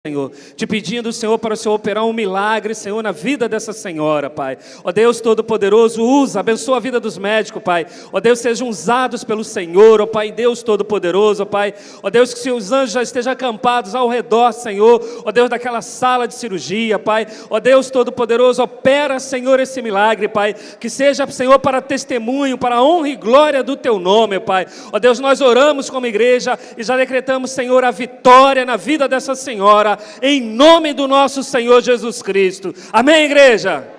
Senhor, te pedindo, Senhor, para o Senhor operar um milagre, Senhor, na vida dessa senhora, Pai. Ó Deus Todo-Poderoso, abençoa a vida dos médicos, Pai. Ó Deus, sejam usados pelo Senhor, ó Pai, Deus Todo-Poderoso, ó Pai. Ó Deus, que seus anjos já estejam acampados ao redor, Senhor. Ó Deus, daquela sala de cirurgia, Pai. Ó Deus Todo-Poderoso, opera, Senhor, esse milagre, Pai. Que seja, Senhor, para testemunho, para a honra e glória do Teu nome, Pai. Ó Deus, nós oramos como igreja e já decretamos, Senhor, a vitória na vida dessa senhora, em nome do nosso Senhor Jesus Cristo. Amém, igreja? Amém.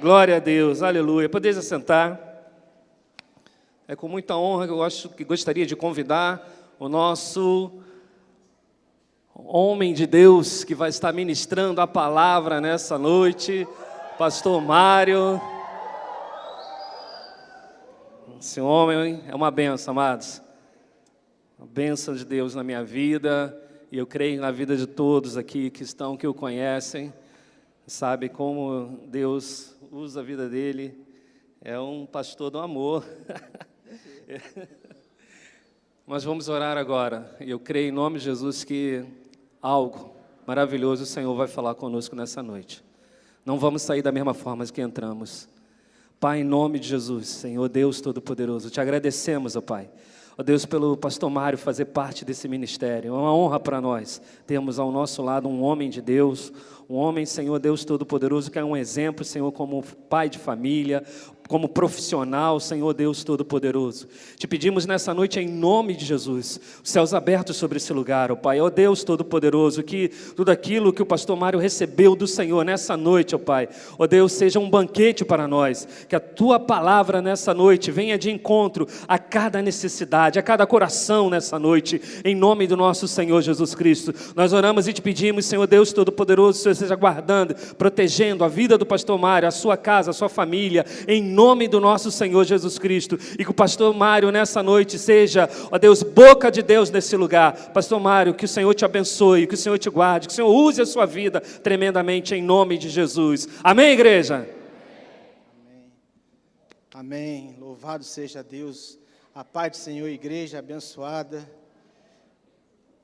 Glória a Deus, aleluia. Podeis assentar. É com muita honra que eu gostaria de convidar o nosso homem de Deus que vai estar ministrando a palavra nessa noite, pastor Mário. Esse homem é uma bênção, amados. Uma bênção de Deus na minha vida. E eu creio na vida de todos aqui que o conhecem, sabe como Deus usa a vida dele. É um pastor do amor. Mas vamos orar agora. E eu creio em nome de Jesus que algo maravilhoso o Senhor vai falar conosco nessa noite. Não vamos sair da mesma forma que entramos. Pai, em nome de Jesus, Senhor Deus Todo-Poderoso, te agradecemos, ó Pai. Ó Deus, pelo pastor Mário fazer parte desse ministério. É uma honra para nós. Temos ao nosso lado um homem de Deus, um homem, Senhor Deus Todo-Poderoso, que é um exemplo, Senhor, como pai de família, como profissional, Senhor Deus Todo-Poderoso. Te pedimos nessa noite, em nome de Jesus, os céus abertos sobre esse lugar, ó Pai. Ó Deus Todo-Poderoso, que tudo aquilo que o pastor Mário recebeu do Senhor nessa noite, ó Pai, ó Deus, seja um banquete para nós. Que a Tua palavra nessa noite venha de encontro a cada necessidade, a cada coração nessa noite, em nome do nosso Senhor Jesus Cristo. Nós oramos e te pedimos, Senhor Deus Todo-Poderoso, o Senhor esteja guardando, protegendo a vida do pastor Mário, a sua casa, a sua família, em nome do nosso Senhor Jesus Cristo. E que o pastor Mário nessa noite seja, ó Deus, boca de Deus nesse lugar. Pastor Mário, que o Senhor te abençoe, que o Senhor te guarde, que o Senhor use a sua vida tremendamente em nome de Jesus. Amém, igreja? Amém. Amém. Louvado seja Deus. A paz do Senhor, igreja abençoada.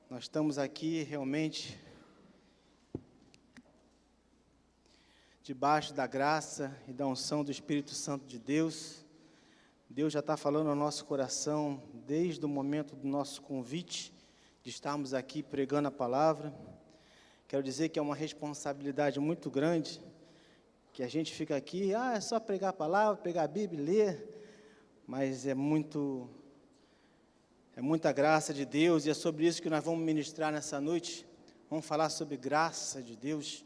Nós estamos aqui realmente debaixo da graça e da unção do Espírito Santo de Deus. Deus já está falando ao nosso coração desde o momento do nosso convite, de estarmos aqui pregando a palavra. Quero dizer que é uma responsabilidade muito grande, que a gente fica aqui, é só pregar a palavra, pegar a Bíblia e ler, mas é muita graça de Deus, e é sobre isso que nós vamos ministrar nessa noite. Vamos falar sobre graça de Deus.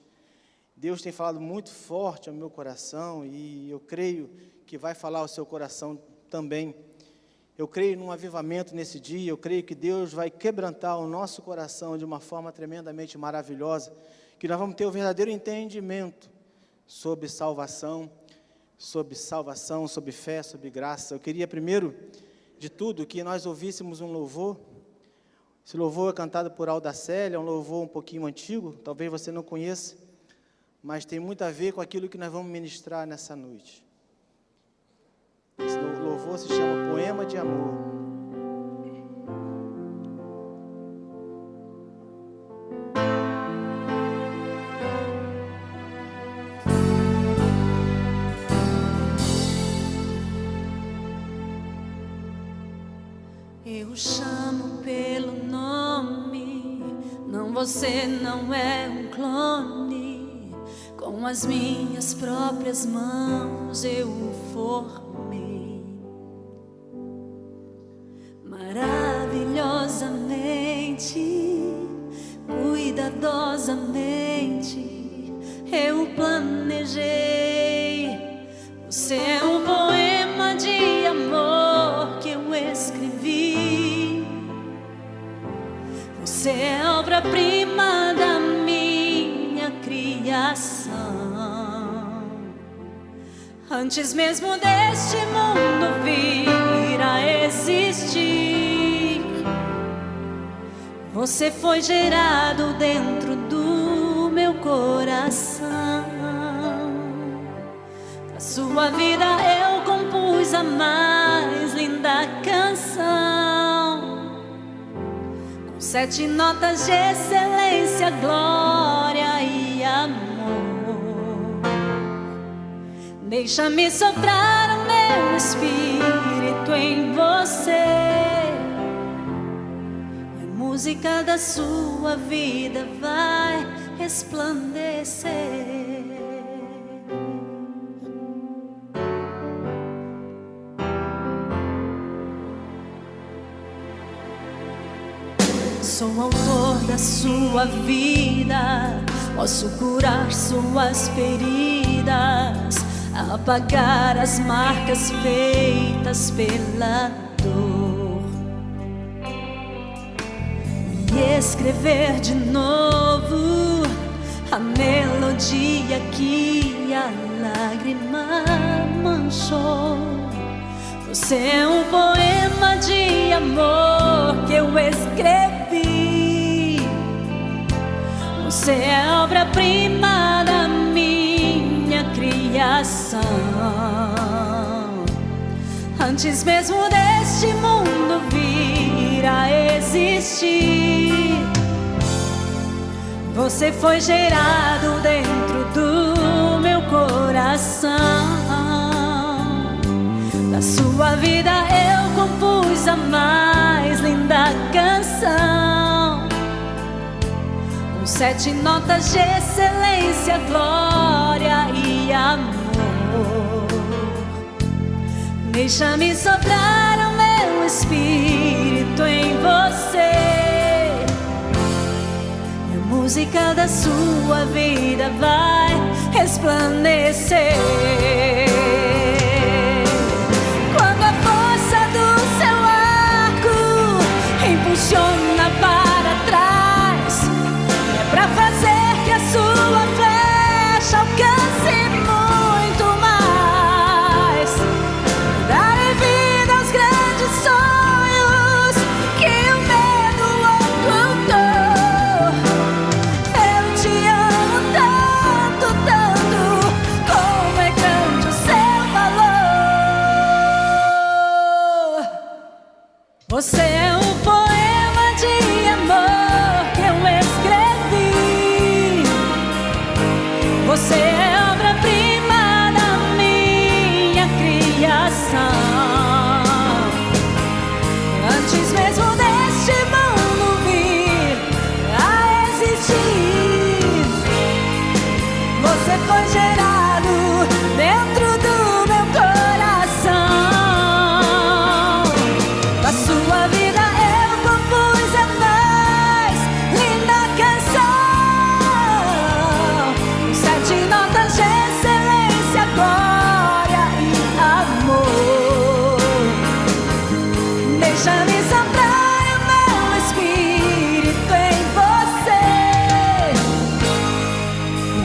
Deus tem falado muito forte ao meu coração, e eu creio que vai falar ao seu coração também. Eu creio num avivamento nesse dia, eu creio que Deus vai quebrantar o nosso coração de uma forma tremendamente maravilhosa, que nós vamos ter o verdadeiro entendimento sobre salvação, sobre fé, sobre graça. Eu queria primeiro de tudo que nós ouvíssemos um louvor. Esse louvor é cantado por Aldacélia, é um louvor um pouquinho antigo, talvez você não conheça, mas tem muito a ver com aquilo que nós vamos ministrar nessa noite. Esse louvor se chama Poema de Amor. Eu chamo pelo nome, não, você não é um clone. Com as minhas próprias mãos eu o formei, maravilhosamente, cuidadosamente eu planejei. Você é um poema de amor que eu escrevi. Você é obra-prima da minha criação. Antes mesmo deste mundo vir a existir, você foi gerado dentro do meu coração. A sua vida eu compus a mais linda canção. 7 notas de excelência, glória e amor. Deixa-me soprar o meu espírito em você, e a música da sua vida vai resplandecer. Sou autor da sua vida, posso curar suas feridas, apagar as marcas feitas pela dor e escrever de novo a melodia que a lágrima manchou. Você é um poema de amor que eu escrevi. Você é a obra-prima da minha criação. Antes mesmo deste mundo vir a existir, você foi gerado dentro do meu coração. Da sua vida eu compus a mais linda canção, com 7 notas de excelência, glória e amor. Deixa-me soprar o meu espírito em você, e a música da sua vida vai resplandecer. Impulsiona para trás, é pra fazer que a sua flecha alcance muito mais. Darei vida aos grandes sonhos que o medo ocultou. Eu te amo tanto, tanto, como é grande o seu valor. Você é um poema de amor que eu escrevi. Você é a obra-prima da minha criação. Antes mesmo deste mundo vir a existir, você foi gerado dentro do meu coração. Da sua vida eu compus a mais linda canção, com 7 notas de excelência, glória e amor. Deixa-me soprar o meu espírito em você,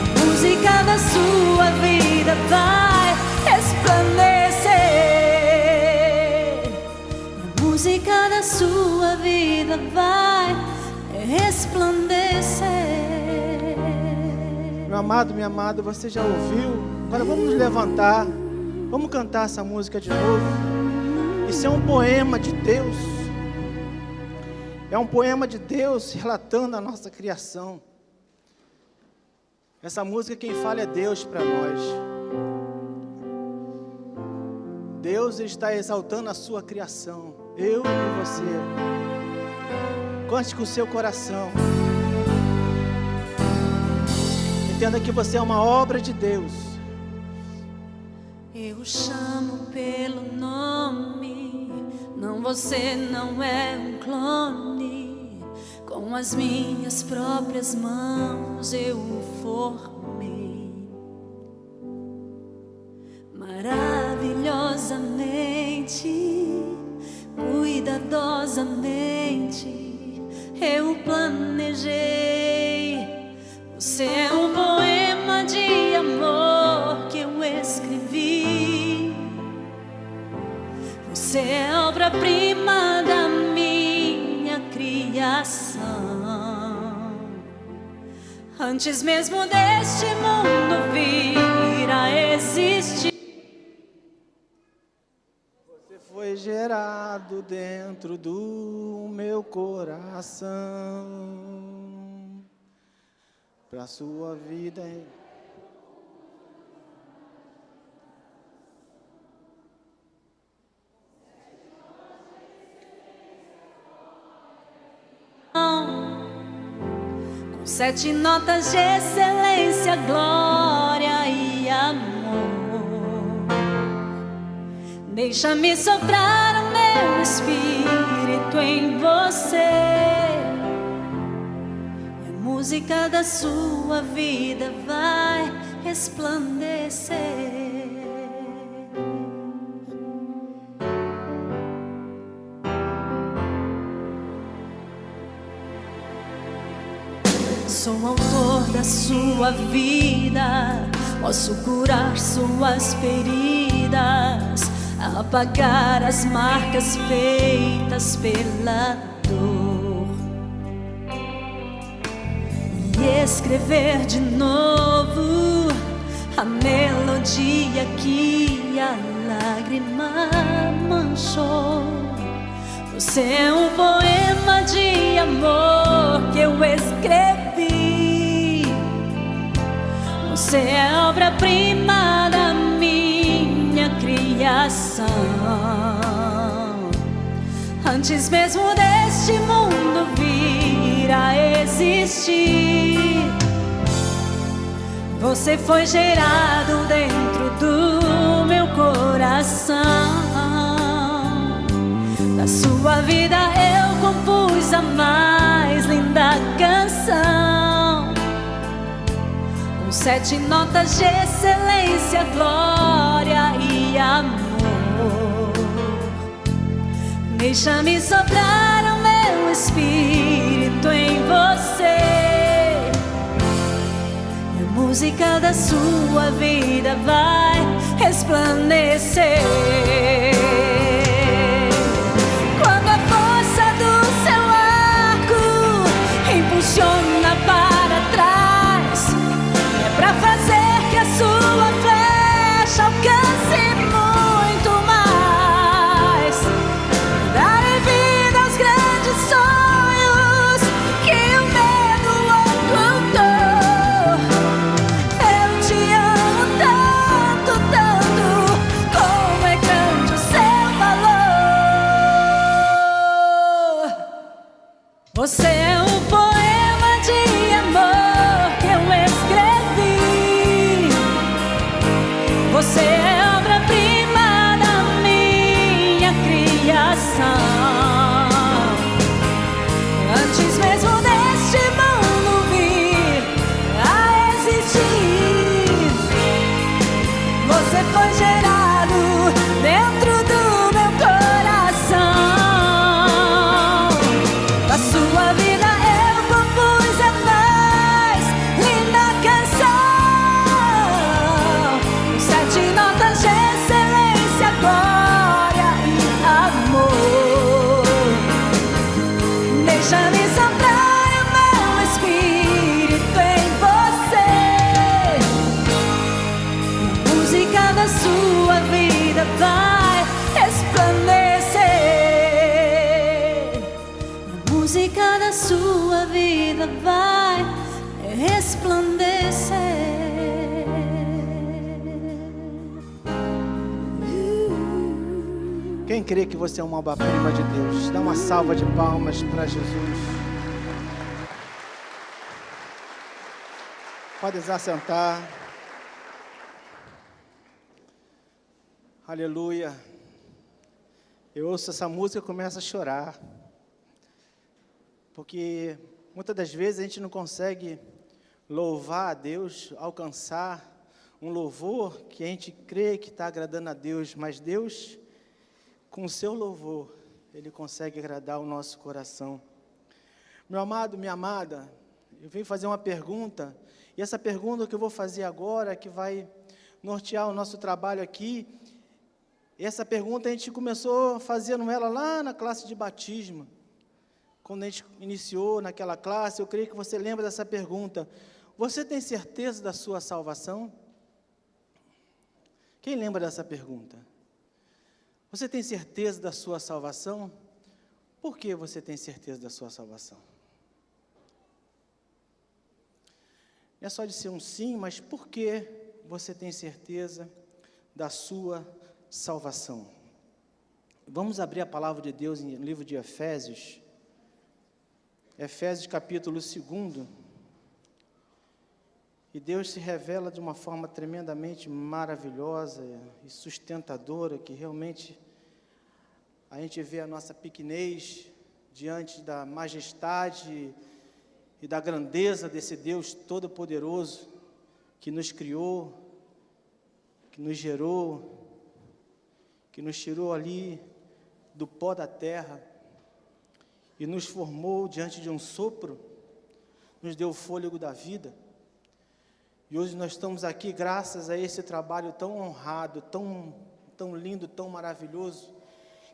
a música da sua vida vai resplandecer. A música da sua vida vai resplandecer. Meu amado, minha amada, você já ouviu? Agora vamos nos levantar, vamos cantar essa música de novo. Isso é um poema de Deus. É um poema de Deus relatando a nossa criação. Essa música quem fala é Deus para nós. Deus está exaltando a sua criação, eu e você. Cante com o seu coração. Entenda que você é uma obra de Deus. Eu chamo pelo nome, não, você não é um clone. Com as minhas próprias mãos eu o formei. Maravilhosamente, cuidadosamente eu planejei. Você é um poema de amor que eu escrevi. Você é a obra-prima da minha criação. Antes mesmo deste mundo vir a existir, Você foi gerado gerado dentro do meu coração, para a sua vida. Com 7 notas de excelência, glória e amor, deixa-me soprar o meu espírito em você, e a música da sua vida vai resplandecer. Sou autor da sua vida, posso curar suas feridas, apagar as marcas feitas pela dor e escrever de novo a melodia que a lágrima manchou. Você é um poema de amor que eu escrevi. Você é a obra-prima da minha criação. Antes mesmo deste mundo vir a existir, você foi gerado dentro do meu coração. Da sua vida eu compus a mais linda canção, com 7 notas de excelência, glória e amor. Deixa-me soprar o meu espírito em você, e a música da sua vida vai resplandecer. Impulsiona para trás, é pra fazer que a sua flecha alcance muito mais, dar vida aos grandes sonhos que o medo ocultou. Eu te amo tanto, tanto, como é grande o seu valor. Você é um você é a obra-prima da minha criação. Antes mesmo deste mundo vir a existir, você foi gerado dentro do meu coração. Da sua vida eu compus a mais linda canção, notas de excelência, glória e amor. Deixa-me soprar o meu espírito em você, a música da sua vida vai resplandecer. A música da sua vida vai resplandecer. Quem crê que você é uma obra-prima de Deus, dá uma salva de palmas para Jesus. Pode se assentar. Aleluia. Eu ouço essa música e começo a chorar, porque muitas das vezes a gente não consegue louvar a Deus, alcançar um louvor que a gente crê que está agradando a Deus, mas Deus, com o seu louvor, Ele consegue agradar o nosso coração. Meu amado, minha amada, eu vim fazer uma pergunta, e essa pergunta que eu vou fazer agora, que vai nortear o nosso trabalho aqui, essa pergunta a gente começou fazendo ela lá na classe de batismo. Quando a gente iniciou naquela classe, eu creio que você lembra dessa pergunta. Você tem certeza da sua salvação? Quem lembra dessa pergunta? Você tem certeza da sua salvação? Por que você tem certeza da sua salvação? Não é só de ser um sim, mas por que você tem certeza da sua salvação? Vamos abrir a palavra de Deus no livro de Efésios. Efésios capítulo 2. E Deus se revela de uma forma tremendamente maravilhosa e sustentadora, que realmente a gente vê a nossa pequenez diante da majestade e da grandeza desse Deus Todo-Poderoso, que nos criou, que nos gerou, que nos tirou ali do pó da terra e nos formou diante de um sopro, nos deu o fôlego da vida. E hoje nós estamos aqui graças a esse trabalho tão honrado, tão lindo, tão maravilhoso,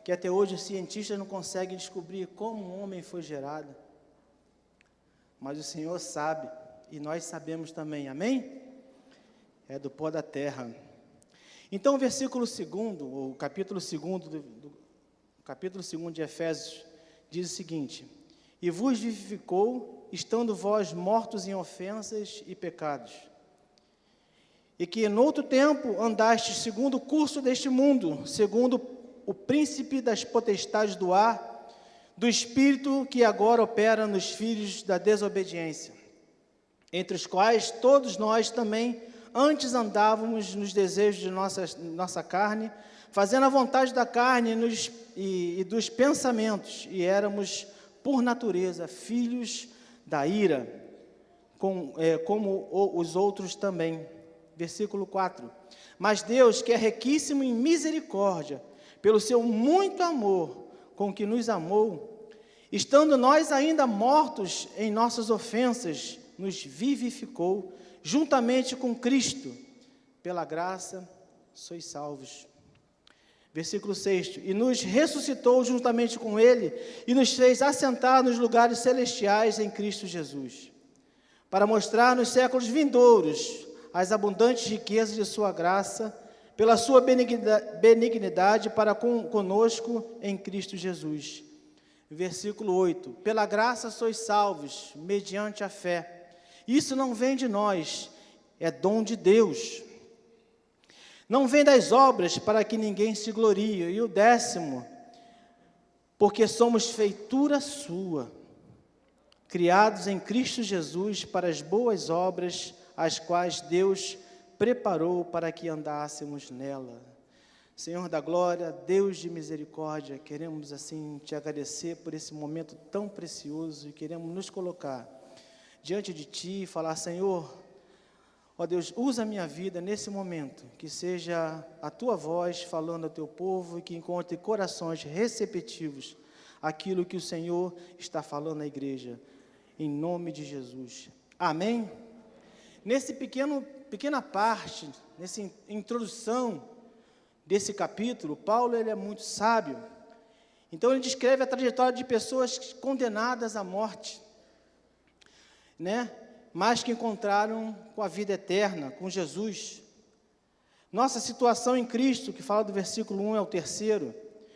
que até hoje os cientistas não conseguem descobrir como um homem foi gerado. Mas o Senhor sabe, e nós sabemos também, amém? É do pó da terra. Então o versículo 2, o capítulo 2 de Efésios, diz o seguinte: e vos vivificou, estando vós mortos em ofensas e pecados, e que noutro tempo andastes segundo o curso deste mundo, segundo o príncipe das potestades do ar, do espírito que agora opera nos filhos da desobediência, entre os quais todos nós também antes andávamos nos desejos de nossa carne, fazendo a vontade da carne e dos pensamentos, e éramos, por natureza, filhos da ira, como os outros também. Versículo 4. Mas Deus, que é riquíssimo em misericórdia, pelo seu muito amor, com que nos amou, estando nós ainda mortos em nossas ofensas, nos vivificou, juntamente com Cristo, pela graça sois salvos. Versículo 6, e nos ressuscitou juntamente com Ele, e nos fez assentar nos lugares celestiais em Cristo Jesus, para mostrar nos séculos vindouros as abundantes riquezas de sua graça, pela sua benignidade para conosco em Cristo Jesus. Versículo 8, pela graça sois salvos, mediante a fé. Isso não vem de nós, é dom de Deus. Não vem das obras, para que ninguém se glorie. E o 10º, porque somos feitura sua, criados em Cristo Jesus para as boas obras, as quais Deus preparou para que andássemos nela. Senhor da glória, Deus de misericórdia, queremos assim te agradecer por esse momento tão precioso e queremos nos colocar diante de Ti e falar: Senhor, ó Deus, usa a minha vida nesse momento, que seja a Tua voz falando ao Teu povo e que encontre corações receptivos àquilo que o Senhor está falando à igreja, em nome de Jesus. Amém? Nessa pequena parte, nessa introdução desse capítulo, Paulo ele é muito sábio. Então ele descreve a trajetória de pessoas condenadas à morte, né? Mas que encontraram com a vida eterna, com Jesus. Nossa situação em Cristo, que fala do versículo 1 ao 3,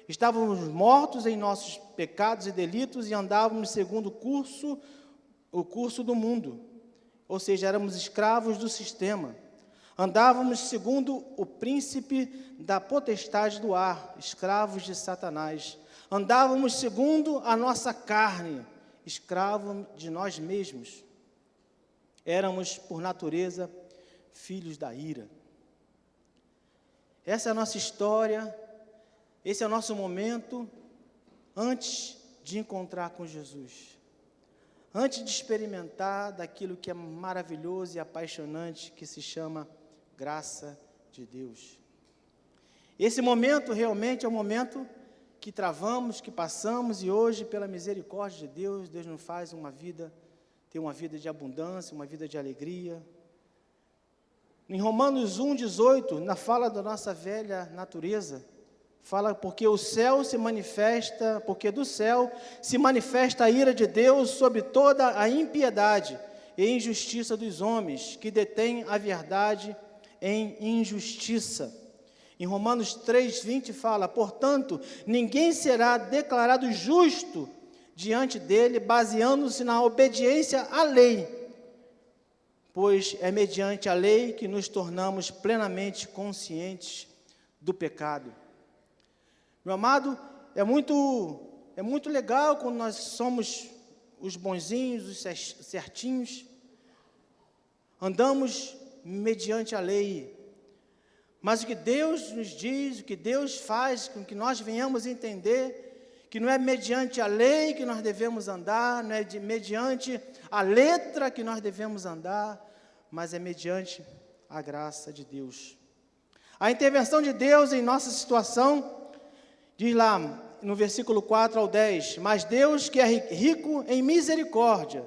estávamos mortos em nossos pecados e delitos e andávamos segundo o curso do mundo, ou seja, éramos escravos do sistema. Andávamos segundo o príncipe da potestade do ar, escravos de Satanás. Andávamos segundo a nossa carne, escravos de nós mesmos. Éramos, por natureza, filhos da ira. Essa é a nossa história, esse é o nosso momento antes de encontrar com Jesus. Antes de experimentar daquilo que é maravilhoso e apaixonante, que se chama graça de Deus. Esse momento realmente é o momento que travamos, que passamos, e hoje, pela misericórdia de Deus, Deus nos faz ter uma vida de abundância, uma vida de alegria. Em Romanos 1,18, na fala da nossa velha natureza, fala: porque do céu se manifesta a ira de Deus sobre toda a impiedade e injustiça dos homens, que detêm a verdade em injustiça. Em Romanos 3:20 fala: portanto, ninguém será declarado justo diante dele, baseando-se na obediência à lei, pois é mediante a lei que nos tornamos plenamente conscientes do pecado. Meu amado, é muito legal quando nós somos os bonzinhos, os certinhos, andamos mediante a lei. Mas o que Deus nos diz, o que Deus faz com que nós venhamos entender que não é mediante a lei que nós devemos andar, não é mediante a letra que nós devemos andar, mas é mediante a graça de Deus. A intervenção de Deus em nossa situação, diz lá no versículo 4 ao 10, mas Deus, que é rico em misericórdia,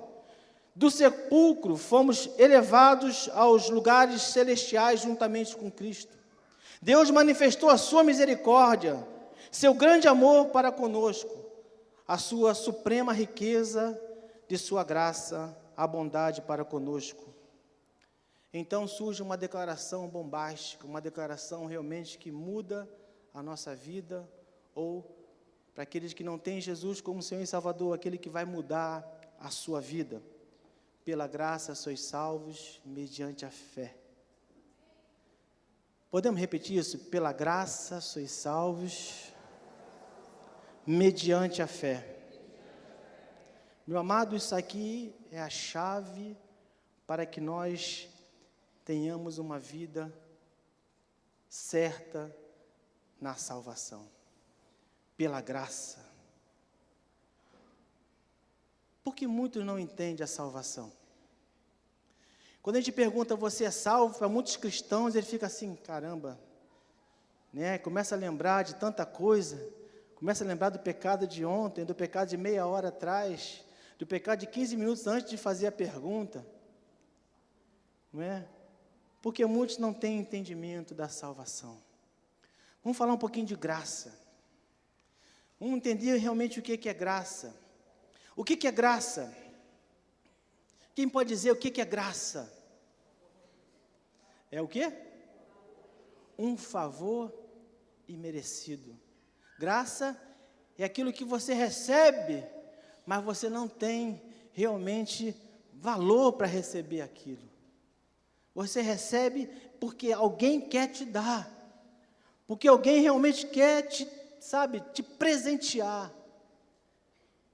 do sepulcro fomos elevados aos lugares celestiais juntamente com Cristo. Deus manifestou a sua misericórdia, seu grande amor para conosco, a sua suprema riqueza de sua graça, a bondade para conosco. Então surge uma declaração bombástica, uma declaração realmente que muda a nossa vida, ou para aqueles que não têm Jesus como Senhor e Salvador, aquele que vai mudar a sua vida. Pela graça sois salvos mediante a fé. Podemos repetir isso? Pela graça sois salvos mediante a fé. Meu amado, isso aqui é a chave para que nós tenhamos uma vida certa na salvação. Pela graça. Porque muitos não entendem a salvação. Quando a gente pergunta, você é salvo? Para muitos cristãos, ele fica assim, caramba, né? Começa a lembrar de tanta coisa, começa a lembrar do pecado de ontem, do pecado de meia hora atrás, do pecado de 15 minutos antes de fazer a pergunta, não é? Porque muitos não têm entendimento da salvação. Vamos falar um pouquinho de graça. Vamos entender realmente o que é graça. O que é graça? Quem pode dizer o que é graça? É o quê? Um favor imerecido. Graça é aquilo que você recebe, mas você não tem realmente valor para receber aquilo. Você recebe porque alguém quer te dar, porque alguém realmente quer te presentear.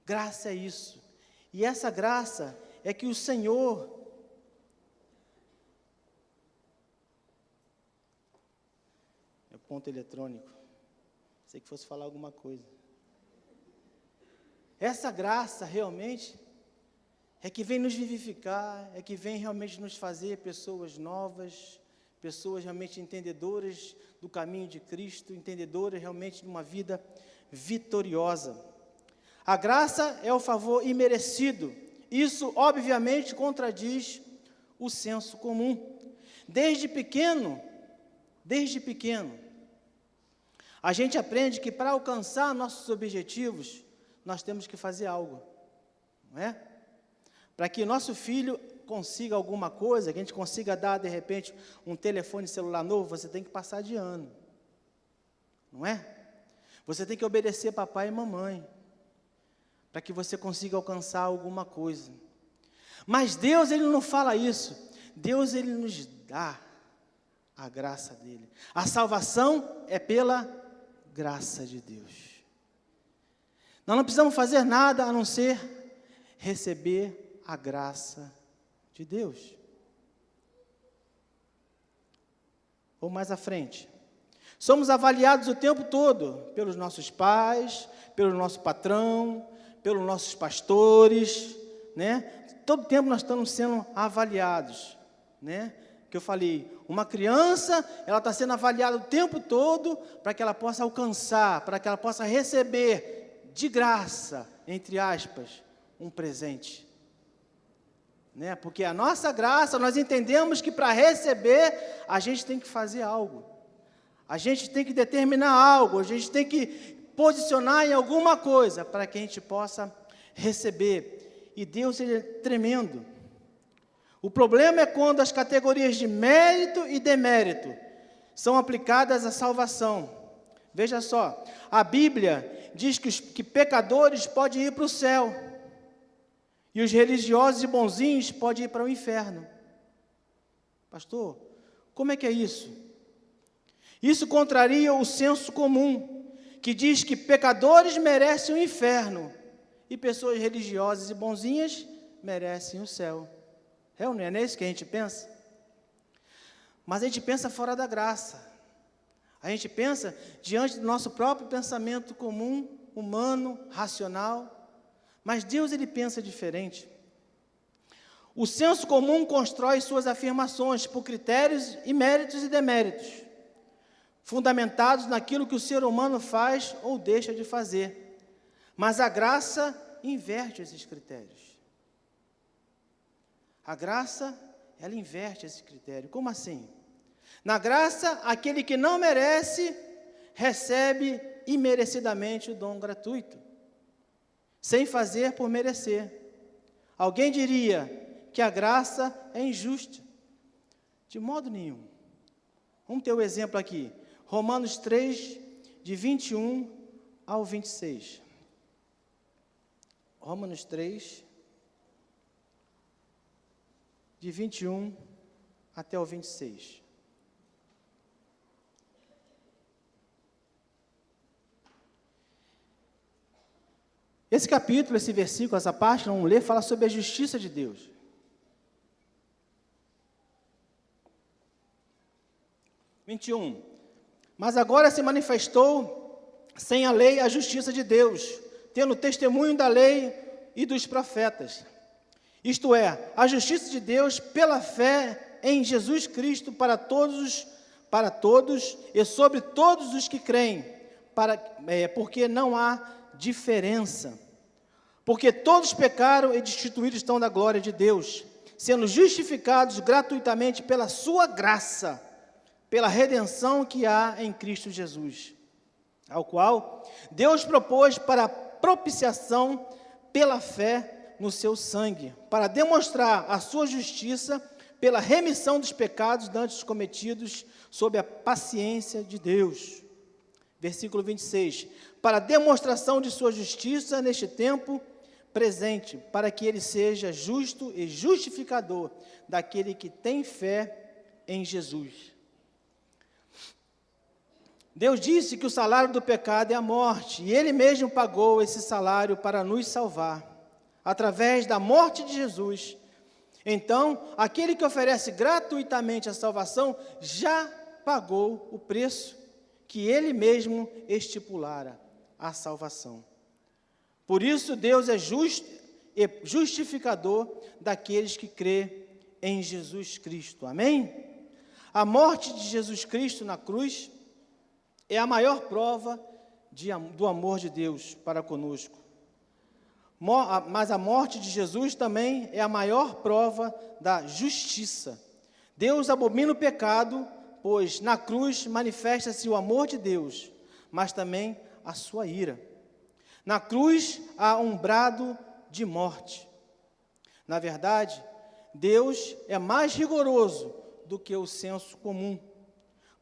Graça é isso. E essa graça é que o Senhor é o ponto eletrônico. Sei que fosse falar alguma coisa. Essa graça realmente é que vem nos vivificar, é que vem realmente nos fazer pessoas novas, pessoas realmente entendedoras do caminho de Cristo, entendedoras realmente de uma vida vitoriosa. A graça é o favor imerecido. Isso, obviamente, contradiz o senso comum. Desde pequeno, a gente aprende que para alcançar nossos objetivos, nós temos que fazer algo, não é? Para que nosso filho consiga alguma coisa, que a gente consiga dar, de repente, um telefone celular novo, você tem que passar de ano, não é? Você tem que obedecer papai e mamãe, para que você consiga alcançar alguma coisa. Mas Deus, Ele não fala isso. Deus, Ele nos dá a graça dEle. A salvação é pela graça de Deus. Nós não precisamos fazer nada a não ser receber a graça de Deus. Ou mais à frente. Somos avaliados o tempo todo pelos nossos pais, pelo nosso patrão, pelos nossos pastores, né? Todo tempo nós estamos sendo avaliados, né? Que eu falei, uma criança, ela está sendo avaliada o tempo todo para que ela possa alcançar, para que ela possa receber de graça, entre aspas, um presente, né? Porque a nossa graça, nós entendemos que para receber, a gente tem que fazer algo, a gente tem que determinar algo, a gente tem que posicionar em alguma coisa para que a gente possa receber. E Deus, Ele é tremendo. O problema é quando as categorias de mérito e demérito são aplicadas à salvação. Veja só, a Bíblia diz que pecadores podem ir para o céu, e os religiosos e bonzinhos podem ir para o inferno. Pastor, como é que é isso? Isso contraria o senso comum, que diz que pecadores merecem o inferno, e pessoas religiosas e bonzinhas merecem o céu. Não é isso que a gente pensa? Mas a gente pensa fora da graça. A gente pensa diante do nosso próprio pensamento comum, humano, racional. Mas Deus, Ele pensa diferente. O senso comum constrói suas afirmações por critérios e méritos e deméritos, fundamentados naquilo que o ser humano faz ou deixa de fazer. Mas a graça inverte esses critérios. A graça, ela inverte esse critério. Como assim? Na graça, aquele que não merece, recebe imerecidamente o dom gratuito, sem fazer por merecer. Alguém diria que a graça é injusta. De modo nenhum. Vamos ter o exemplo aqui. Romanos 3, de 21 ao 26. Romanos 3, de 21 até o 26. Esse capítulo, esse versículo, essa parte, vamos ler, fala sobre a justiça de Deus. Mas agora se manifestou sem a lei a justiça de Deus, tendo testemunho da lei e dos profetas. Isto é, a justiça de Deus pela fé em Jesus Cristo para todos e sobre todos os que creem, porque não há diferença. Porque todos pecaram e destituídos estão da glória de Deus, sendo justificados gratuitamente pela sua graça, pela redenção que há em Cristo Jesus, ao qual Deus propôs para propiciação pela fé no seu sangue, para demonstrar a sua justiça pela remissão dos pecados dantes cometidos sob a paciência de Deus. Versículo 26, para demonstração de sua justiça neste tempo presente, para que ele seja justo e justificador daquele que tem fé em Jesus. Deus disse que o salário do pecado é a morte, e Ele mesmo pagou esse salário para nos salvar, através da morte de Jesus. Então, aquele que oferece gratuitamente a salvação, já pagou o preço que Ele mesmo estipulara, a salvação. Por isso, Deus é justo e justificador daqueles que crê em Jesus Cristo. Amém? A morte de Jesus Cristo na cruz é a maior prova do amor de Deus para conosco. Mas a morte de Jesus também é a maior prova da justiça. Deus abomina o pecado, pois na cruz manifesta-se o amor de Deus, mas também a sua ira. Na cruz há um brado de morte. Na verdade, Deus é mais rigoroso do que o senso comum.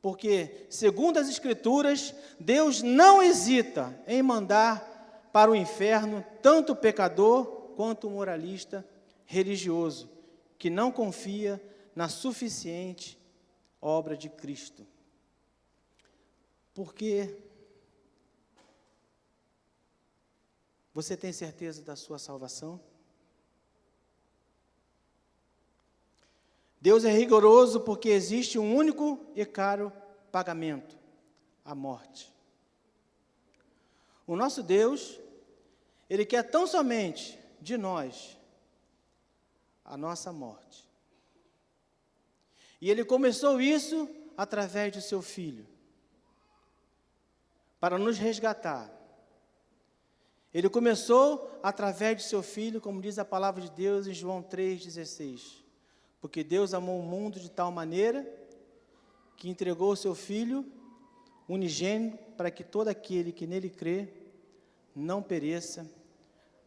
Porque, segundo as Escrituras, Deus não hesita em mandar para o inferno tanto o pecador quanto o moralista religioso, que não confia na suficiente obra de Cristo. Porque você tem certeza da sua salvação? Deus é rigoroso porque existe um único e caro pagamento, a morte. O nosso Deus, Ele quer tão somente de nós a nossa morte. E Ele começou isso através do Seu Filho, para nos resgatar. Ele começou através do Seu Filho, como diz a palavra de Deus em João 3,16. Porque Deus amou o mundo de tal maneira que entregou o Seu Filho unigênito para que todo aquele que nele crê não pereça,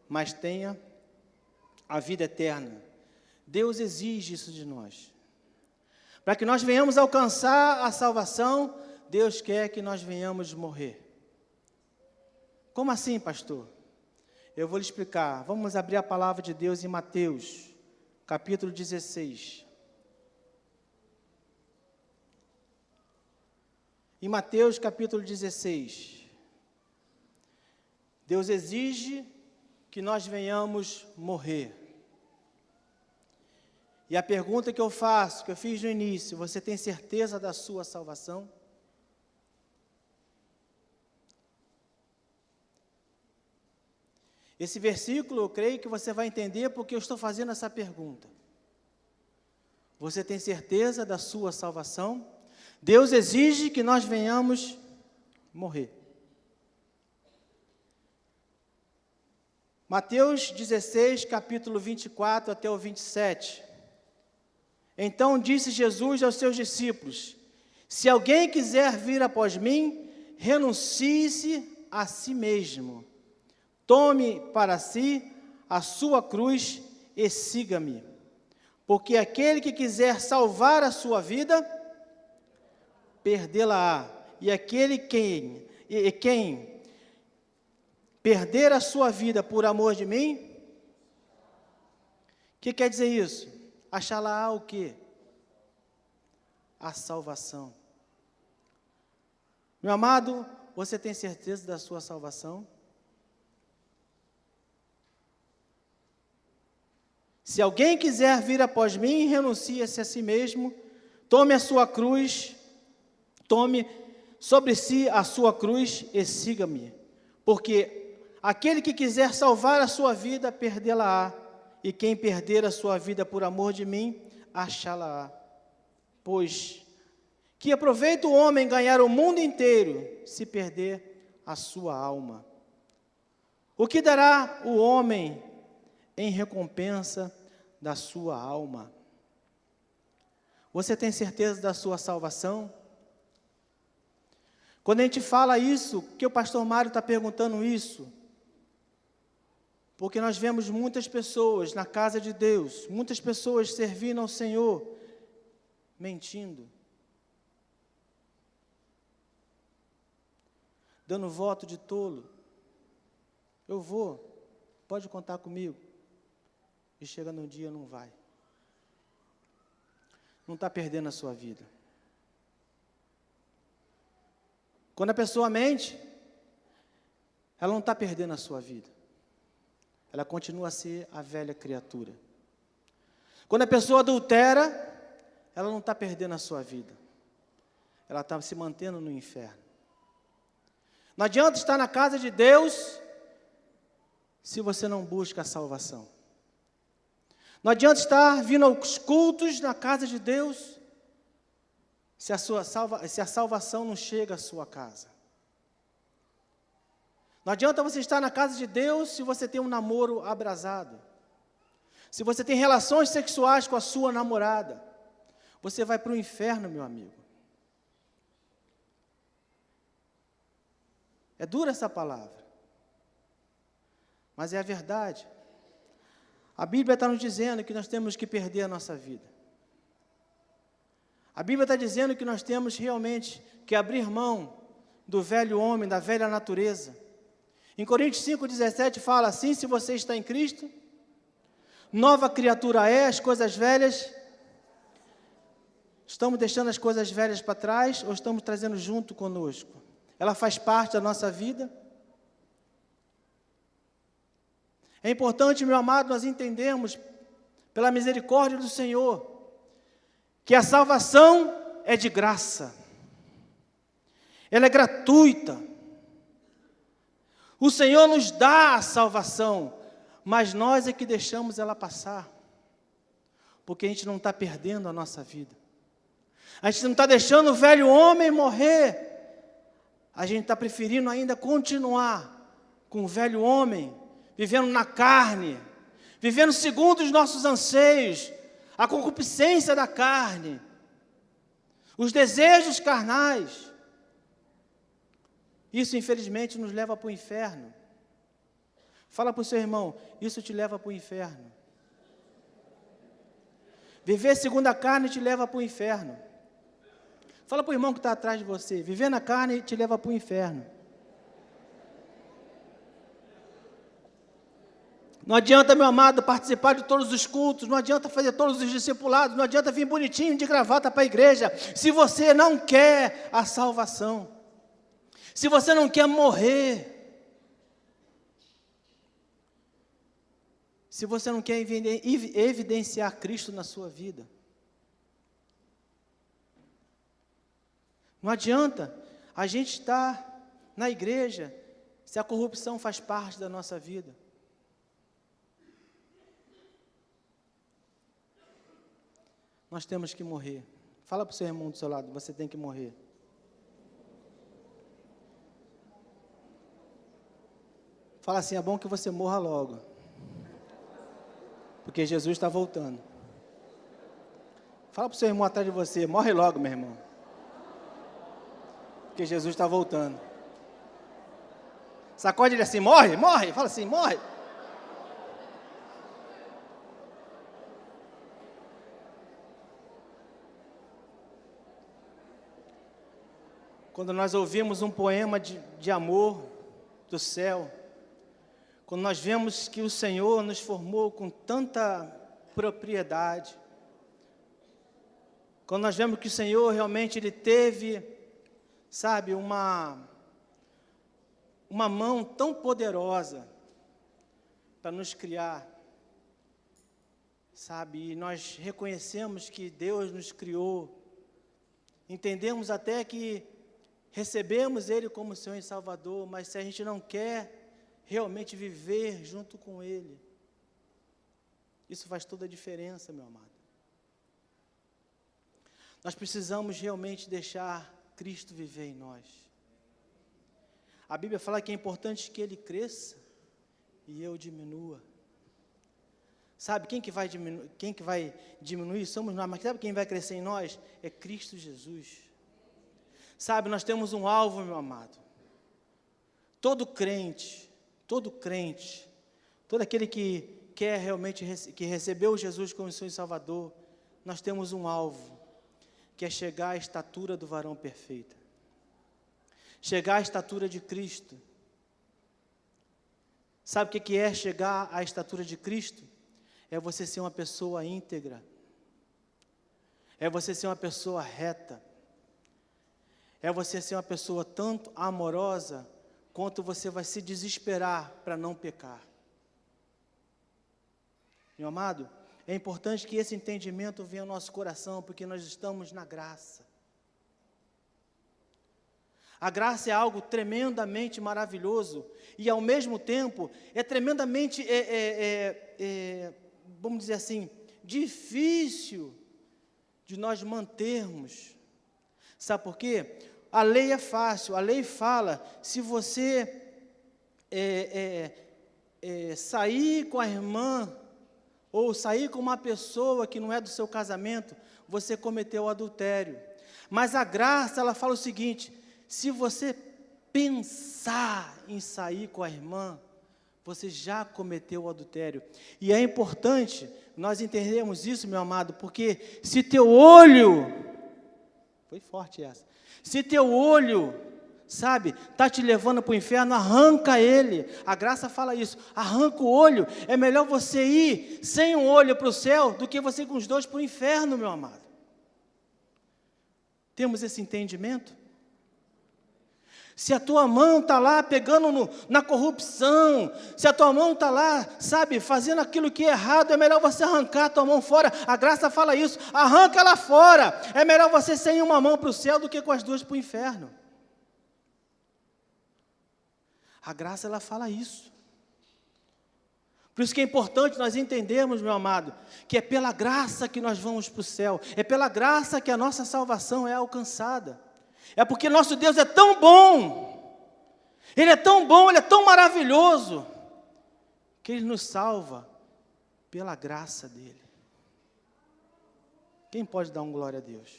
mas tenha a vida eterna. Deus exige isso de nós. Para que nós venhamos alcançar a salvação, Deus quer que nós venhamos morrer. Como assim, pastor? Eu vou lhe explicar. Vamos abrir a palavra de Deus em Mateus, capítulo 16. Em Mateus, capítulo 16, Deus exige que nós venhamos morrer. E a pergunta que eu faço, que eu fiz no início, você tem certeza da sua salvação? Esse versículo, eu creio que você vai entender porque eu estou fazendo essa pergunta. Você tem certeza da sua salvação? Deus exige que nós venhamos morrer. Mateus 16, capítulo 24 até o 27. Então disse Jesus aos seus discípulos: se alguém quiser vir após mim, renuncie-se a si mesmo. Tome para si a sua cruz e siga-me. Porque aquele que quiser salvar a sua vida, perdê-la-á. E aquele quem perder a sua vida por amor de mim, o que quer dizer isso? Achá-la-á o quê? A salvação. Meu amado, você tem certeza da sua salvação? Se alguém quiser vir após mim, renuncie-se a si mesmo, tome a sua cruz, tome sobre si a sua cruz e siga-me. Porque aquele que quiser salvar a sua vida, perdê-la-á. E quem perder a sua vida por amor de mim, achá-la-á. Pois, que aproveita o homem ganhar o mundo inteiro, se perder a sua alma? O que dará o homem em recompensa da sua alma? Você tem certeza da sua salvação? Quando a gente fala isso, que o pastor Mário está perguntando isso? Porque nós vemos muitas pessoas na casa de Deus, muitas pessoas servindo ao Senhor, mentindo, dando voto de tolo. Eu vou, pode contar comigo. E chega no dia, não vai. Não está perdendo a sua vida. Quando a pessoa mente, ela não está perdendo a sua vida. Ela continua a ser a velha criatura. Quando a pessoa adultera, ela não está perdendo a sua vida. Ela está se mantendo no inferno. Não adianta estar na casa de Deus se você não busca a salvação. Não adianta estar vindo aos cultos na casa de Deus se a salvação não chega à sua casa. Não adianta você estar na casa de Deus se você tem um namoro abrasado. Se você tem relações sexuais com a sua namorada, você vai para o inferno, meu amigo. É dura essa palavra, mas é a verdade. A Bíblia está nos dizendo que nós temos que perder a nossa vida. A Bíblia está dizendo que nós temos realmente que abrir mão do velho homem, da velha natureza. Em Coríntios 5,17 fala assim: se você está em Cristo, nova criatura é, as coisas velhas. Estamos deixando as coisas velhas para trás ou estamos trazendo junto conosco? Ela faz parte da nossa vida. É importante, meu amado, nós entendermos, pela misericórdia do Senhor, que a salvação é de graça. Ela é gratuita. O Senhor nos dá a salvação, mas nós é que deixamos ela passar, porque a gente não está perdendo a nossa vida. A gente não está deixando o velho homem morrer. A gente está preferindo ainda continuar com o velho homem, vivendo na carne, vivendo segundo os nossos anseios, a concupiscência da carne, os desejos carnais. Isso, infelizmente, nos leva para o inferno. Fala para o seu irmão, isso te leva para o inferno. Viver segundo a carne te leva para o inferno. Fala para o irmão que está atrás de você. Viver na carne te leva para o inferno. Não adianta, meu amado, participar de todos os cultos, não adianta fazer todos os discipulados, não adianta vir bonitinho de gravata para a igreja, se você não quer a salvação, se você não quer morrer, se você não quer evidenciar Cristo na sua vida. Não adianta a gente estar na igreja se a corrupção faz parte da nossa vida. Nós temos que morrer. Fala para o seu irmão do seu lado, você tem que morrer. Fala assim, é bom que você morra logo. Porque Jesus está voltando. Fala para o seu irmão atrás de você, morre logo, meu irmão. Porque Jesus está voltando. Sacode ele assim, morre, morre. Fala assim, morre. Quando nós ouvimos um poema de amor do céu, quando nós vemos que o Senhor nos formou com tanta propriedade, quando nós vemos que o Senhor realmente Ele teve, sabe, uma mão tão poderosa para nos criar, sabe, e nós reconhecemos que Deus nos criou, entendemos até que recebemos Ele como Senhor e Salvador, mas se a gente não quer realmente viver junto com Ele, isso faz toda a diferença, meu amado. Nós precisamos realmente deixar Cristo viver em nós. A Bíblia fala que é importante que Ele cresça e eu diminua. Sabe, quem que vai diminuir? Somos nós, mas sabe quem vai crescer em nós? É Cristo Jesus. Sabe, nós temos um alvo, meu amado. Todo crente, todo aquele que quer realmente, que recebeu Jesus como Senhor e Salvador, nós temos um alvo, que é chegar à estatura do varão perfeito. Chegar à estatura de Cristo. Sabe o que é chegar à estatura de Cristo? É você ser uma pessoa íntegra. É você ser uma pessoa reta. É você ser uma pessoa tanto amorosa, quanto você vai se desesperar para não pecar. Meu amado, é importante que esse entendimento venha ao nosso coração, porque nós estamos na graça. A graça é algo tremendamente maravilhoso, e ao mesmo tempo, é tremendamente, vamos dizer assim, difícil de nós mantermos. Sabe por quê? A lei é fácil, a lei fala, se você sair com a irmã, ou sair com uma pessoa que não é do seu casamento, você cometeu adultério. Mas a graça, ela fala o seguinte, se você pensar em sair com a irmã, você já cometeu o adultério. E é importante nós entendermos isso, meu amado, porque se teu olho, foi forte essa, se teu olho, sabe, está te levando para o inferno, arranca ele. A graça fala isso, arranca o olho. É melhor você ir sem um olho para o céu, do que você com os dois para o inferno, meu amado. Temos esse entendimento? Se a tua mão está lá pegando na corrupção, se a tua mão está lá, sabe, fazendo aquilo que é errado, é melhor você arrancar a tua mão fora. A graça fala isso, arranca ela fora. É melhor você sem uma mão para o céu do que com as duas para o inferno. A graça, ela fala isso. Por isso que é importante nós entendermos, meu amado, que é pela graça que nós vamos para o céu, é pela graça que a nossa salvação é alcançada. É porque nosso Deus é tão bom, Ele é tão bom, Ele é tão maravilhoso, que Ele nos salva pela graça dEle. Quem pode dar um glória a Deus?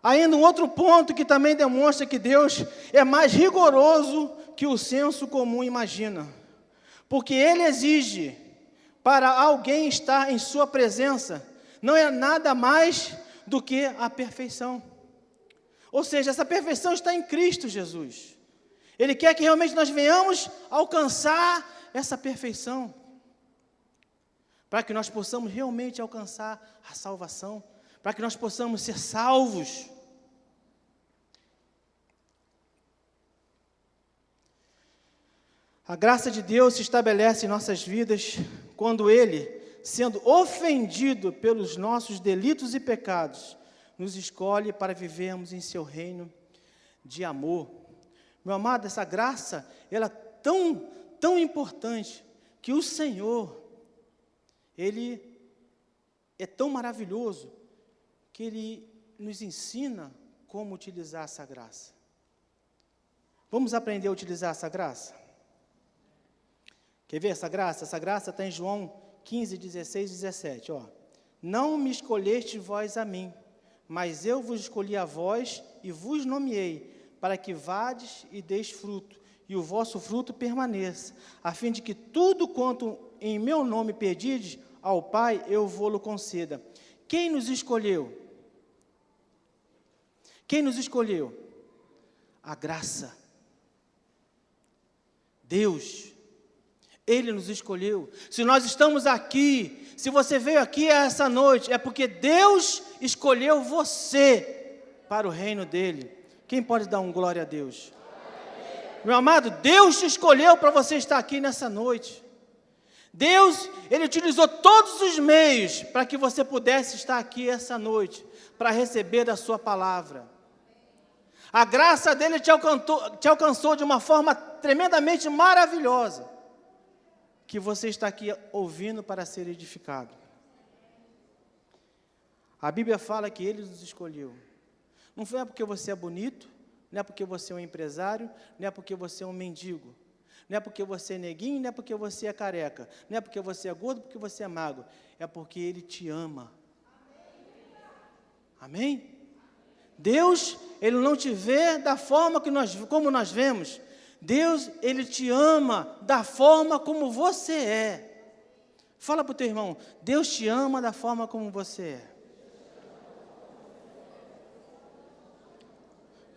Ainda um outro ponto que também demonstra que Deus é mais rigoroso que o senso comum imagina. Porque Ele exige para alguém estar em sua presença, não é nada mais do que a perfeição. Ou seja, essa perfeição está em Cristo Jesus. Ele quer que realmente nós venhamos alcançar essa perfeição, para que nós possamos realmente alcançar a salvação, para que nós possamos ser salvos. A graça de Deus se estabelece em nossas vidas quando Ele, sendo ofendido pelos nossos delitos e pecados, nos escolhe para vivermos em seu reino de amor. Meu amado, essa graça, ela é tão importante, que o Senhor, Ele é tão maravilhoso, que Ele nos ensina como utilizar essa graça. Vamos aprender a utilizar essa graça? Quer ver essa graça? Essa graça está em João 15, 16 e 17. Ó. Não me escolheste vós a mim, mas eu vos escolhi a vós e vos nomeei, para que vades e deis fruto, e o vosso fruto permaneça, a fim de que tudo quanto em meu nome pedides ao Pai, eu vou-lo conceda. Quem nos escolheu? Quem nos escolheu? A graça. Deus. Ele nos escolheu. Se nós estamos aqui, se você veio aqui essa noite, é porque Deus escolheu você para o reino dele. Quem pode dar um glória a Deus? Meu amado, Deus te escolheu para você estar aqui nessa noite. Deus, Ele utilizou todos os meios para que você pudesse estar aqui essa noite, para receber a sua palavra. A graça dele te alcançou de uma forma tremendamente maravilhosa, que você está aqui ouvindo para ser edificado. A Bíblia fala que Ele nos escolheu. Não foi porque você é bonito, não é porque você é um empresário, não é porque você é um mendigo, não é porque você é neguinho, não é porque você é careca, não é porque você é gordo, porque você é magro, é porque Ele te ama. Amém? Deus, Ele não te vê da forma como nós vemos. Deus, Ele te ama da forma como você é. Fala para o teu irmão, Deus te ama da forma como você é.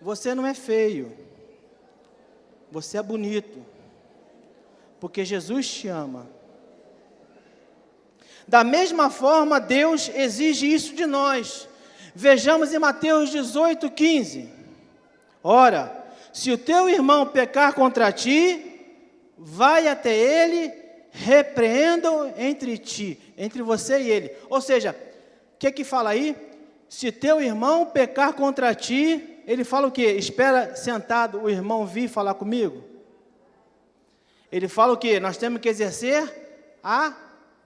Você não é feio, você é bonito, porque Jesus te ama. Da mesma forma, Deus exige isso de nós. Vejamos em Mateus 18, 15. Ora, se o teu irmão pecar contra ti, vai até ele, repreenda-o entre você e ele. Ou seja, o que fala aí? Se teu irmão pecar contra ti, ele fala o quê? Espera sentado o irmão vir falar comigo? Ele fala o quê? Nós temos que exercer a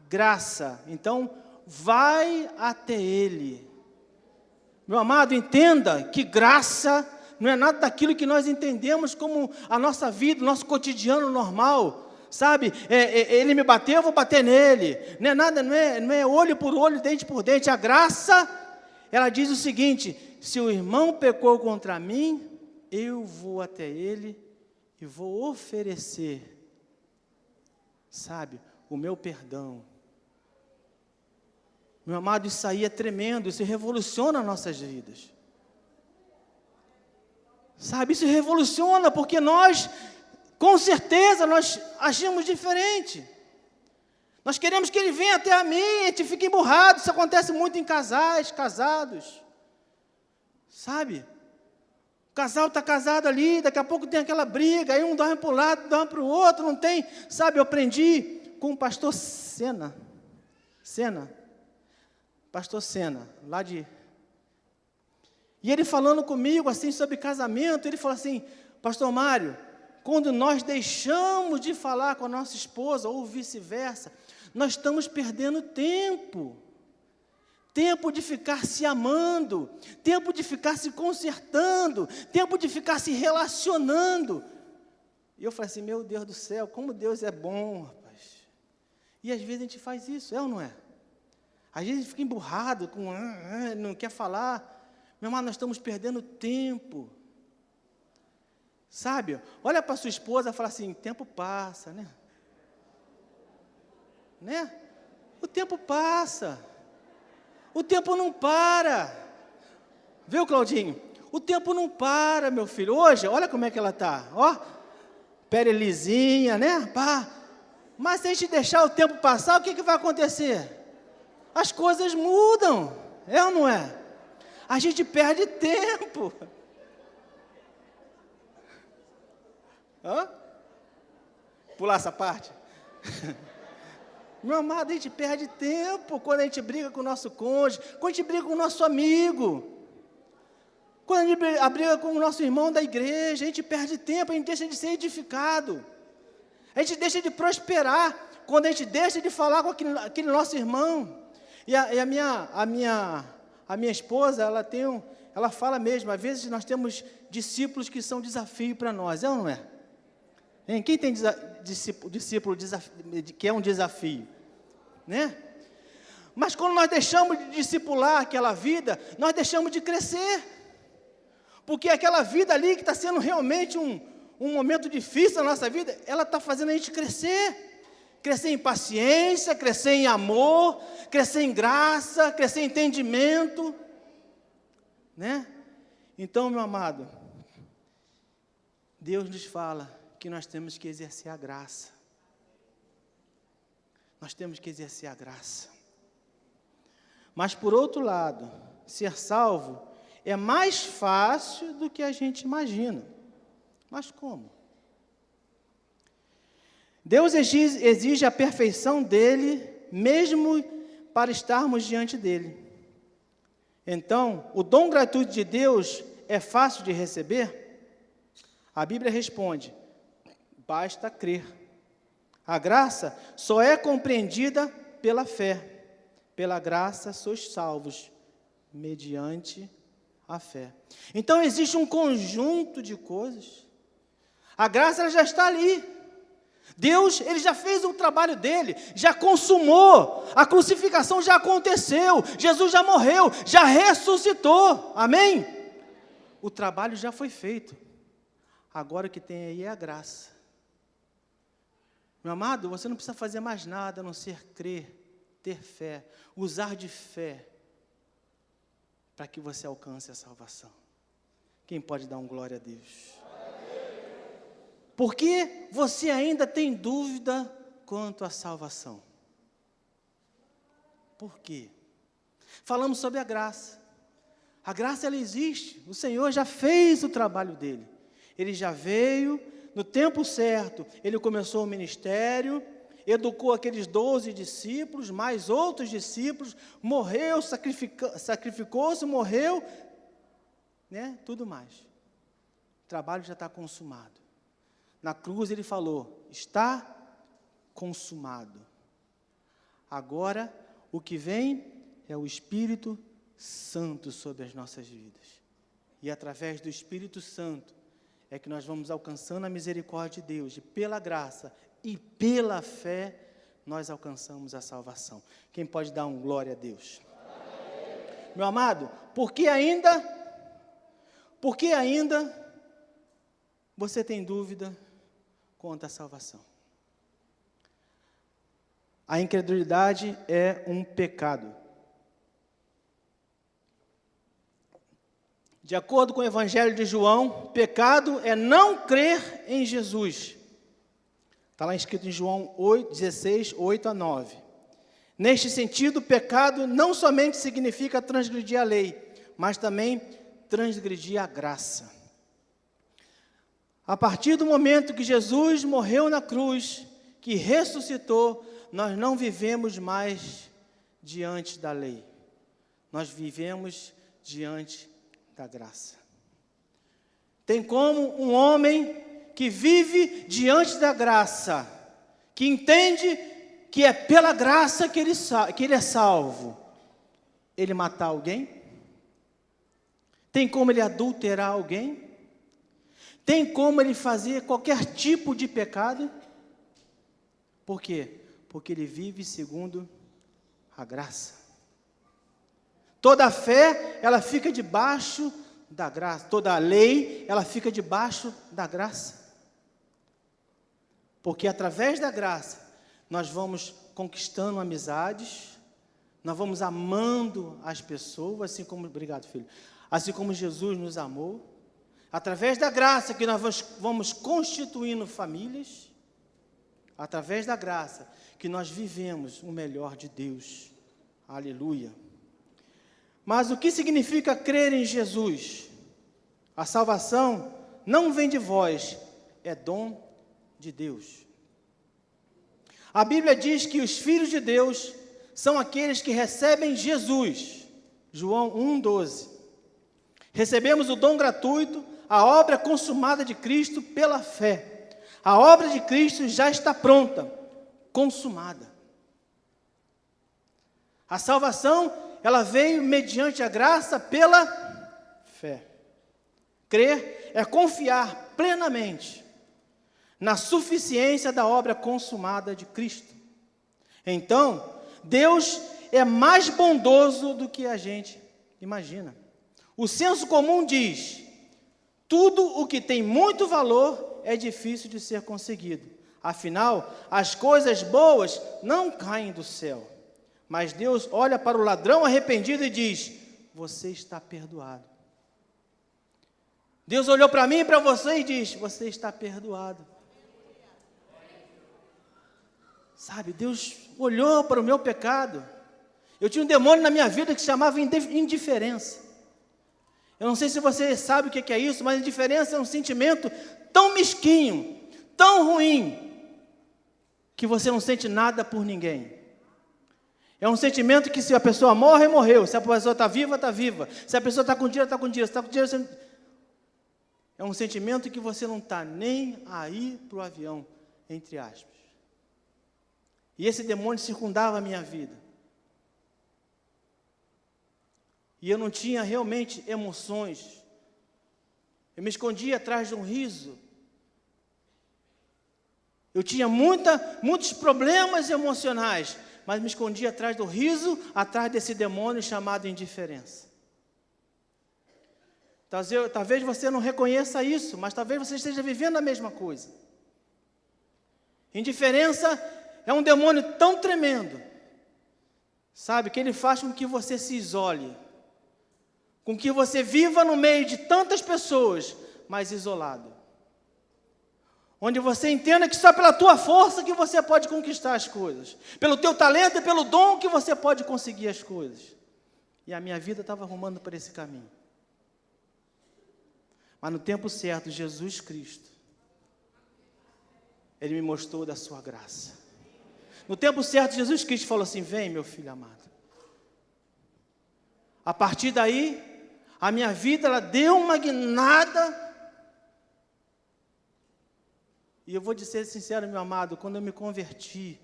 graça. Então, vai até ele. Meu amado, entenda que graça não é nada daquilo que nós entendemos como a nossa vida, o nosso cotidiano normal, sabe? Ele me bateu, eu vou bater nele. Não é nada, não é olho por olho, dente por dente. A graça, ela diz o seguinte: se o irmão pecou contra mim, eu vou até ele e vou oferecer, sabe, o meu perdão. Meu amado, isso aí é tremendo, isso revoluciona nossas vidas. Sabe, isso revoluciona porque nós, com certeza, nós agimos diferente. Nós queremos que ele venha até a mim, a gente fica emburrado. Isso acontece muito em casados. Sabe? O casal está casado ali, daqui a pouco tem aquela briga, aí um dorme para um lado, dorme para o outro, não tem. Sabe, eu aprendi com o pastor Pastor Sena, lá de... E ele falando comigo, assim, sobre casamento, ele falou assim: Pastor Mário, quando nós deixamos de falar com a nossa esposa, ou vice-versa, nós estamos perdendo tempo. Tempo de ficar se amando, tempo de ficar se consertando, tempo de ficar se relacionando. E eu falei assim: meu Deus do céu, como Deus é bom, rapaz. E às vezes a gente faz isso, é ou não é? Às vezes a gente fica emburrado, não quer falar. Meu irmão, nós estamos perdendo tempo. Sabe? Olha para sua esposa e fala assim: tempo passa, né? O tempo passa. O tempo não para. Viu, Claudinho? O tempo não para, meu filho. Hoje, olha como é que ela está. Ó, pele lisinha, né? Pá. Mas se a gente deixar o tempo passar, o que vai acontecer? As coisas mudam. É ou não é? A gente perde tempo. Hã? Pular essa parte? Meu amado, a gente perde tempo quando a gente briga com o nosso cônjuge, quando a gente briga com o nosso amigo, quando a gente briga com o nosso irmão da igreja, a gente perde tempo, a gente deixa de ser edificado, a gente deixa de prosperar, quando a gente deixa de falar com aquele nosso irmão. E a minha esposa, ela fala mesmo, às vezes nós temos discípulos que são desafio para nós, é ou não é? Hein? Quem tem discípulo que é um desafio? Né? Mas quando nós deixamos de discipular aquela vida, nós deixamos de crescer. Porque aquela vida ali que está sendo realmente um momento difícil na nossa vida, ela está fazendo a gente crescer. Crescer em paciência, crescer em amor, crescer em graça, crescer em entendimento. Né? Então, meu amado, Deus nos fala que nós temos que exercer a graça. Nós temos que exercer a graça. Mas, por outro lado, ser salvo é mais fácil do que a gente imagina. Mas como? Deus exige a perfeição dele, mesmo para estarmos diante dele. Então, o dom gratuito de Deus é fácil de receber? A Bíblia responde: basta crer. A graça só é compreendida pela fé. Pela graça sois salvos, mediante a fé. Então existe um conjunto de coisas. A graça ela já está ali. Deus, Ele já fez o trabalho dele, já consumou, a crucificação já aconteceu, Jesus já morreu, já ressuscitou, amém? O trabalho já foi feito. Agora o que tem aí é a graça. Meu amado, você não precisa fazer mais nada a não ser crer, ter fé, usar de fé, para que você alcance a salvação. Quem pode dar um glória a Deus? Porque você ainda tem dúvida quanto à salvação. Por quê? Falamos sobre a graça. A graça, ela existe. O Senhor já fez o trabalho dele. Ele já veio, no tempo certo, ele começou o ministério, educou aqueles 12 discípulos, mais outros discípulos, morreu, sacrificou-se, morreu, né? Tudo mais. O trabalho já está consumado. Na cruz ele falou: está consumado. Agora, o que vem é o Espírito Santo sobre as nossas vidas. E através do Espírito Santo é que nós vamos alcançando a misericórdia de Deus. E pela graça e pela fé, nós alcançamos a salvação. Quem pode dar um glória a Deus? Amém. Meu amado, por que ainda você tem dúvida quanto à salvação? A incredulidade é um pecado. De acordo com o Evangelho de João, pecado é não crer em Jesus. Está lá escrito em João 16, 8 a 9. Neste sentido, pecado não somente significa transgredir a lei, mas também transgredir a graça. A partir do momento que Jesus morreu na cruz, que ressuscitou, nós não vivemos mais diante da lei. Nós vivemos diante da graça. Tem como um homem que vive diante da graça, que entende que é pela graça que ele é salvo, ele matar alguém? Tem como ele adulterar alguém? Tem como ele fazer qualquer tipo de pecado? Por quê? Porque ele vive segundo a graça. Toda a fé, ela fica debaixo da graça. Toda a lei, ela fica debaixo da graça. Porque através da graça, nós vamos conquistando amizades, nós vamos amando as pessoas, assim como, obrigado, filho, assim como Jesus nos amou. Através da graça que nós vamos constituindo famílias, através da graça que nós vivemos o melhor de Deus. Aleluia. Mas o que significa crer em Jesus? A salvação não vem de vós, é dom de Deus. A Bíblia diz que os filhos de Deus são aqueles que recebem Jesus. João 1,12. Recebemos o dom gratuito, a obra consumada de Cristo pela fé. A obra de Cristo já está pronta, consumada. A salvação, ela veio mediante a graça pela fé. Crer é confiar plenamente na suficiência da obra consumada de Cristo. Então, Deus é mais bondoso do que a gente imagina. O senso comum diz: tudo o que tem muito valor é difícil de ser conseguido. Afinal, as coisas boas não caem do céu. Mas Deus olha para o ladrão arrependido e diz: você está perdoado. Deus olhou para mim e para você e diz: você está perdoado. Sabe, Deus olhou para o meu pecado. Eu tinha um demônio na minha vida que se chamava indiferença. Eu não sei se você sabe o que é isso, mas indiferença é um sentimento tão mesquinho, tão ruim, que você não sente nada por ninguém. É um sentimento que se a pessoa morre, morreu. Se a pessoa está viva, está viva. Se a pessoa está com dinheiro, está com dinheiro. Se está com dinheiro, você... É um sentimento que você não está nem aí para o avião, entre aspas. E esse demônio circundava a minha vida. E eu não tinha realmente emoções. Eu me escondia atrás de um riso. Eu tinha muitos problemas emocionais, mas me escondia atrás do riso, atrás desse demônio chamado indiferença. Talvez você não reconheça isso, mas talvez você esteja vivendo a mesma coisa. Indiferença é um demônio tão tremendo, sabe, que ele faz com que você se isole, com que você viva no meio de tantas pessoas, mas isolado. Onde você entenda que só pela tua força que você pode conquistar as coisas, pelo teu talento e pelo dom que você pode conseguir as coisas. E a minha vida estava arrumando por esse caminho. Mas no tempo certo, Jesus Cristo, Ele me mostrou da sua graça. No tempo certo, Jesus Cristo falou assim: vem, meu filho amado. A partir daí, a minha vida, ela deu uma guinada. E eu vou dizer sincero, meu amado, quando eu me converti,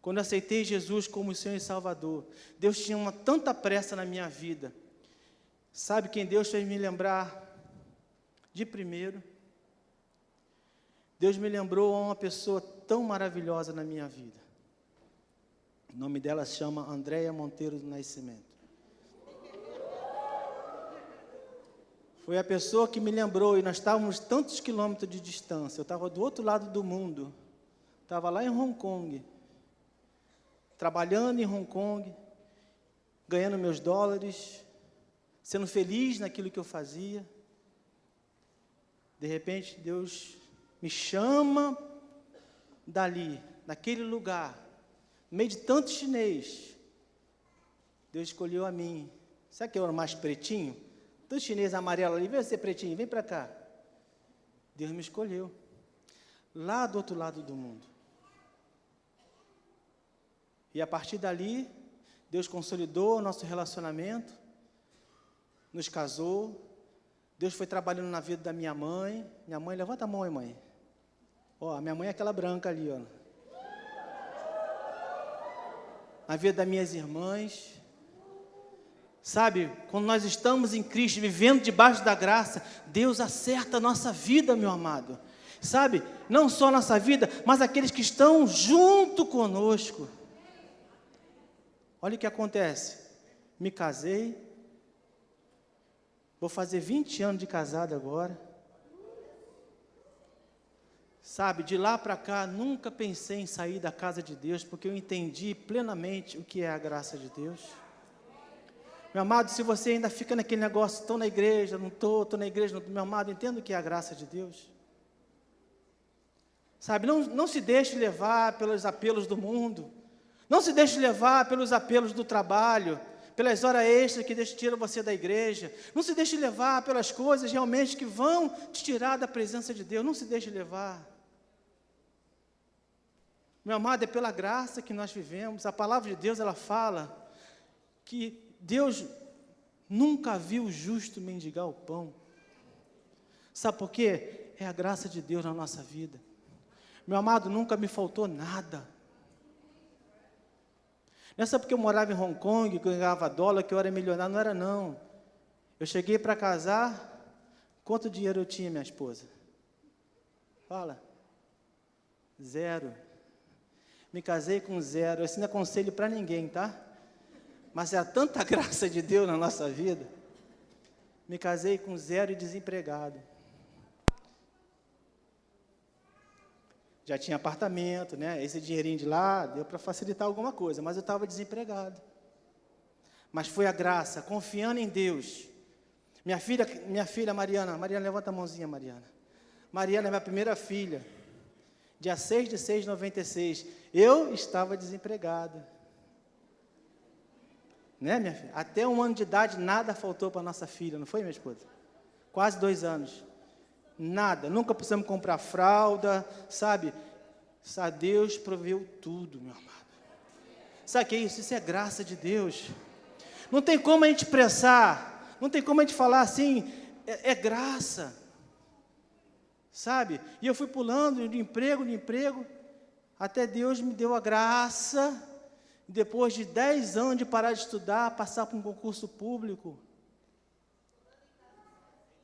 quando eu aceitei Jesus como Senhor e Salvador, Deus tinha tanta pressa na minha vida. Sabe quem Deus fez me lembrar? De primeiro, Deus me lembrou a uma pessoa tão maravilhosa na minha vida. O nome dela se chama Andréia Monteiro do Nascimento. Foi a pessoa que me lembrou, e nós estávamos tantos quilômetros de distância. Eu estava do outro lado do mundo, estava lá em Hong Kong, trabalhando em Hong Kong, ganhando meus dólares, sendo feliz naquilo que eu fazia. De repente, Deus me chama dali, daquele lugar, no meio de tanto chinês. Deus escolheu a mim. Sabe que eu era mais pretinho? Tanto chinês amarelo ali, vem você pretinho, vem para cá. Deus me escolheu, lá do outro lado do mundo. E a partir dali, Deus consolidou o nosso relacionamento, nos casou. Deus foi trabalhando na vida da minha mãe. Minha mãe, levanta a mão aí, mãe. Ó, a minha mãe é aquela branca ali, ó. Na vida das minhas irmãs. Sabe, quando nós estamos em Cristo, vivendo debaixo da graça, Deus acerta a nossa vida, meu amado. Sabe, não só a nossa vida, mas aqueles que estão junto conosco. Olha o que acontece. Me casei. Vou fazer 20 anos de casado agora. Sabe, de lá para cá, nunca pensei em sair da casa de Deus, porque eu entendi plenamente o que é a graça de Deus. Meu amado, se você ainda fica naquele negócio, estou na igreja, não estou na igreja, não estou, meu amado, entenda o que é a graça de Deus. Sabe, não se deixe levar pelos apelos do mundo, não se deixe levar pelos apelos do trabalho, pelas horas extras que tiram você da igreja, não se deixe levar pelas coisas realmente que vão te tirar da presença de Deus, não se deixe levar. Meu amado, é pela graça que nós vivemos. A palavra de Deus, ela fala que Deus nunca viu o justo mendigar o pão. Sabe por quê? É a graça de Deus na nossa vida. Meu amado, nunca me faltou nada. Não é só porque eu morava em Hong Kong, que eu ganhava dólar, que eu era milionário, não era não. Eu cheguei para casar, quanto dinheiro eu tinha, minha esposa? Fala. 0. Me casei com 0, esse não é conselho para ninguém, tá? Mas era tanta graça de Deus na nossa vida. Me casei com 0 e desempregado. Já tinha apartamento, né? Esse dinheirinho de lá deu para facilitar alguma coisa, mas eu estava desempregado. Mas foi a graça, confiando em Deus. Minha filha Mariana, levanta a mãozinha, Mariana. Mariana é minha primeira filha. Dia 6 de 6 de 96, eu estava desempregado. Né, minha filha? Até 1 ano de idade, nada faltou para nossa filha, não foi, minha esposa? Quase 2 anos. Nada, nunca precisamos comprar fralda, sabe? Deus proveu tudo, meu amado. Sabe o que é isso? Isso é graça de Deus. Não tem como a gente expressar, não tem como a gente falar assim, é graça. Sabe? E eu fui pulando de emprego, até Deus me deu a graça, depois de 10 anos de parar de estudar, passar por um concurso público.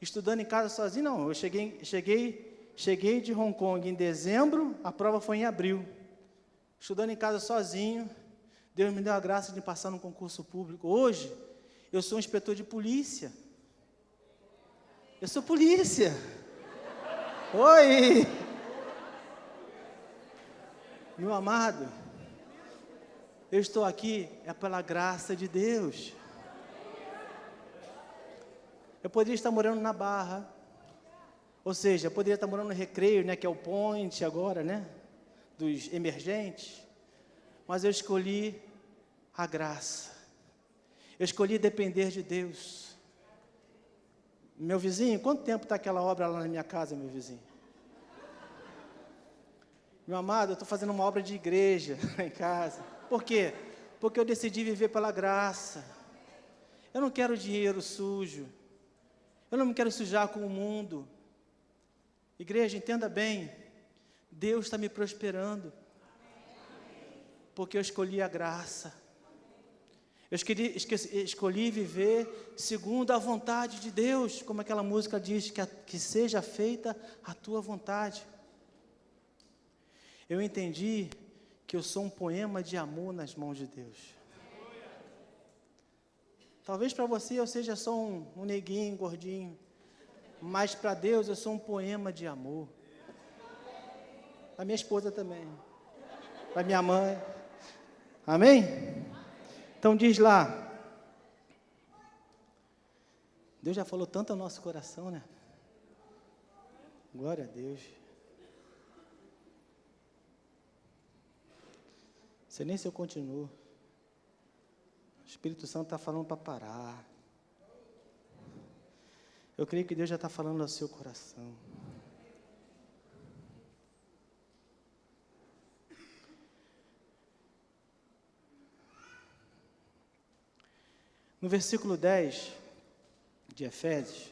Estudando em casa sozinho, não. Eu cheguei de Hong Kong em dezembro, a prova foi em abril. Estudando em casa sozinho, Deus me deu a graça de passar num concurso público. Hoje, eu sou um inspetor de polícia. Eu sou polícia. Oi! Meu amado, eu estou aqui, é pela graça de Deus. Eu poderia estar morando na Barra, ou seja, eu poderia estar morando no Recreio, né, que é o point agora, né, dos emergentes, mas eu escolhi a graça, eu escolhi depender de Deus. Meu vizinho, quanto tempo está aquela obra lá na minha casa, meu vizinho? Meu amado, eu estou fazendo uma obra de igreja lá em casa. Por quê? Porque eu decidi viver pela graça. Eu não quero dinheiro sujo. Eu não me quero sujar com o mundo. Igreja, entenda bem. Deus está me prosperando. Porque eu escolhi a graça. Eu escolhi viver segundo a vontade de Deus, como aquela música diz, que seja feita a tua vontade. Eu entendi que eu sou um poema de amor nas mãos de Deus. Talvez para você eu seja só um neguinho, gordinho, mas para Deus eu sou um poema de amor. Para minha esposa também, para minha mãe. Amém? Então diz lá, Deus já falou tanto ao nosso coração, né? Glória a Deus. Não sei nem se eu continuo. O Espírito Santo está falando para parar. Eu creio que Deus já está falando ao seu coração. No versículo 10 de Efésios,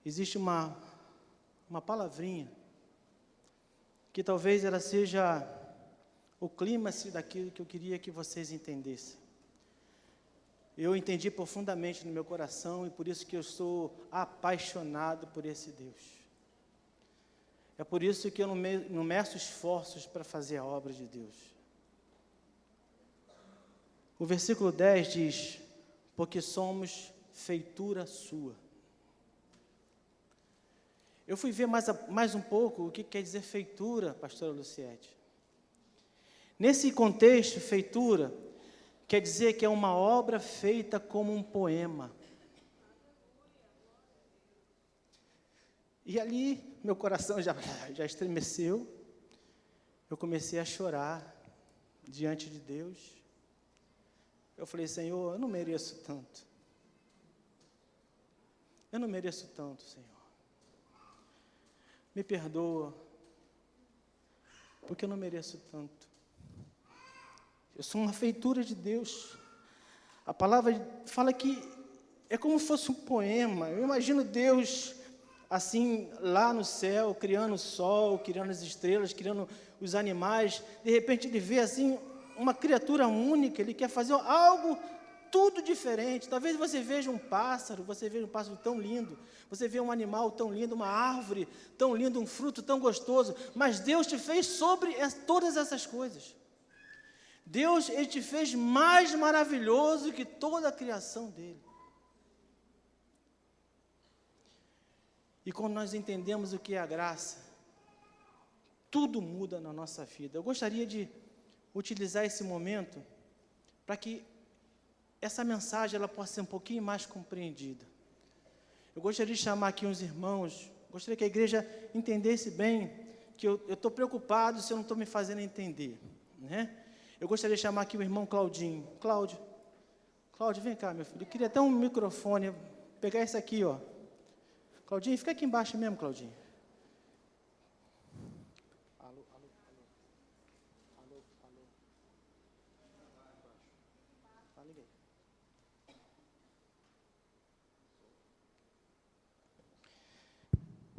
existe uma palavrinha que talvez ela seja o clímax daquilo que eu queria que vocês entendessem. Eu entendi profundamente no meu coração e por isso que eu sou apaixonado por esse Deus. É por isso que eu não meço esforços para fazer a obra de Deus. O versículo 10 diz, porque somos feitura sua. Eu fui ver mais um pouco o que quer dizer feitura, pastora Luciete. Nesse contexto, feitura quer dizer que é uma obra feita como um poema. E ali, meu coração já estremeceu. Eu comecei a chorar diante de Deus. Eu falei, Senhor, eu não mereço tanto. Eu não mereço tanto, Senhor. Me perdoa, porque eu não mereço tanto. Eu sou uma feitura de Deus. A palavra fala que é como se fosse um poema. Eu imagino Deus assim, lá no céu, criando o sol, criando as estrelas, criando os animais. De repente ele vê assim uma criatura única, ele quer fazer algo tudo diferente. Talvez você veja um pássaro tão lindo, você vê um animal tão lindo, uma árvore tão linda, um fruto tão gostoso, mas Deus te fez sobre todas essas coisas. Deus, Ele te fez mais maravilhoso que toda a criação dEle. E quando nós entendemos o que é a graça, tudo muda na nossa vida. Eu gostaria de utilizar esse momento para que essa mensagem ela possa ser um pouquinho mais compreendida. Eu gostaria de chamar aqui uns irmãos, gostaria que a igreja entendesse bem que eu estou preocupado se eu não estou me fazendo entender, né? Eu gostaria de chamar aqui o irmão Claudinho. Cláudio, vem cá, meu filho. Eu queria até um microfone, pegar esse aqui, ó. Claudinho, fica aqui embaixo mesmo, Claudinho. Alô. Liga aí.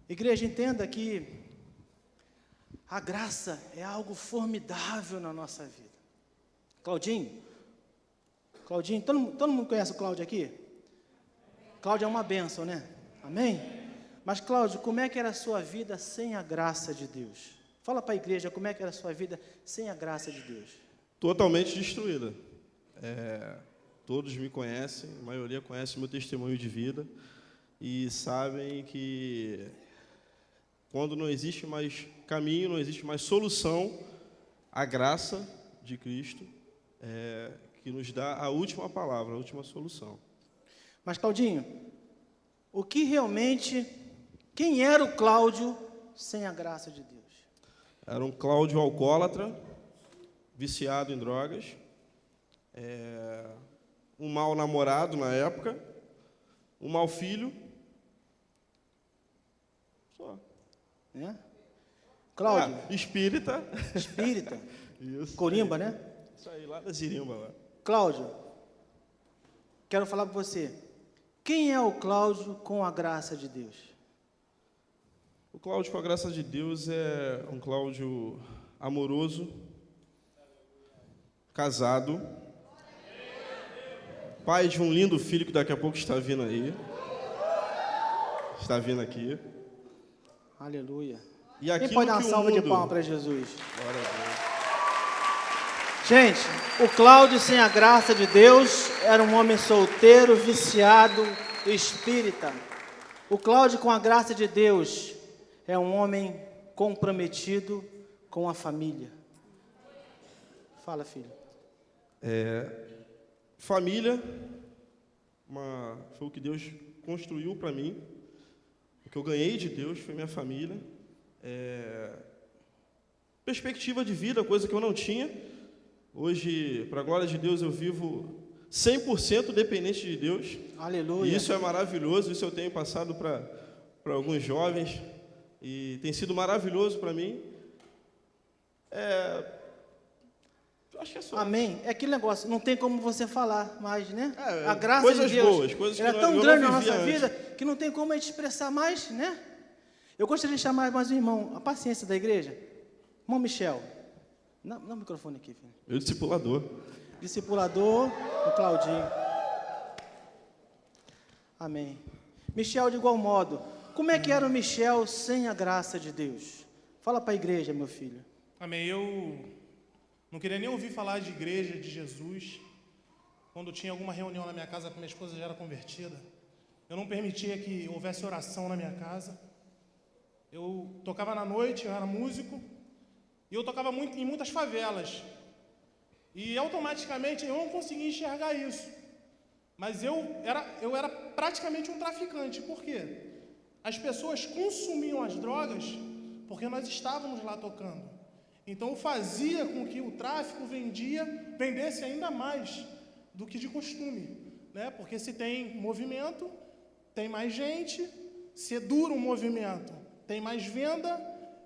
Igreja, entenda que a graça é algo formidável na nossa vida. Claudinho, todo mundo conhece o Cláudio aqui? Cláudio é uma bênção, né? Amém? Mas, Cláudio, como é que era a sua vida sem a graça de Deus? Fala para a igreja como é que era a sua vida sem a graça de Deus. Totalmente destruída. Todos me conhecem, a maioria conhece meu testemunho de vida e sabem que quando não existe mais caminho, não existe mais solução, a graça de Cristo que nos dá a última palavra, a última solução. Mas, Claudinho, quem era o Cláudio sem a graça de Deus? Era um Cláudio alcoólatra, viciado em drogas, um mau namorado na época, um mau filho, só. Cláudio? Espírita. Isso. Corimba, né? Isso aí, lá da Zirimba. Lá. Cláudio, quero falar para você. Quem é o Cláudio com a graça de Deus? O Cláudio com a graça de Deus é um Cláudio amoroso, casado, pai de um lindo filho que daqui a pouco está vindo aí. Está vindo aqui. Aleluia. E aquilo quem pode dar uma salva de palmas para Jesus? Glória a Deus. Gente, o Cláudio sem a graça de Deus era um homem solteiro, viciado, espírita. O Cláudio com a graça de Deus é um homem comprometido com a família. Fala, filho. Família foi o que Deus construiu para mim. O que eu ganhei de Deus foi minha família. Perspectiva de vida, coisa que eu não tinha. Hoje, para a glória de Deus, eu vivo 100% dependente de Deus. Aleluia. E isso é maravilhoso, isso eu tenho passado para alguns jovens. E tem sido maravilhoso para mim. Acho que é só. Amém. É aquele negócio, não tem como você falar mais, né? A graça coisas de Deus boas, coisas ela que é tão eu grande não na vivia nossa antes. vida que não tem como a gente expressar mais, né? Eu gostaria de chamar mais um irmão, a paciência da igreja. Irmão Michel. Dá o microfone aqui, filho. Meu discipulador. Discipulador, o Claudinho. Amém. Michel, de igual modo, como é que era o Michel sem a graça de Deus? Fala para a igreja, meu filho. Amém. Eu não queria nem ouvir falar de igreja, de Jesus. Quando tinha alguma reunião na minha casa, que minha esposa já era convertida, eu não permitia que houvesse oração na minha casa. Eu tocava na noite, eu era músico, e eu tocava muito, em muitas favelas. E automaticamente eu não conseguia enxergar isso. Mas eu era praticamente um traficante. Por quê? As pessoas consumiam as drogas porque nós estávamos lá tocando. Então fazia com que o tráfico vendesse ainda mais do que de costume, né? Porque se tem movimento, tem mais gente, se dura um movimento, tem mais venda,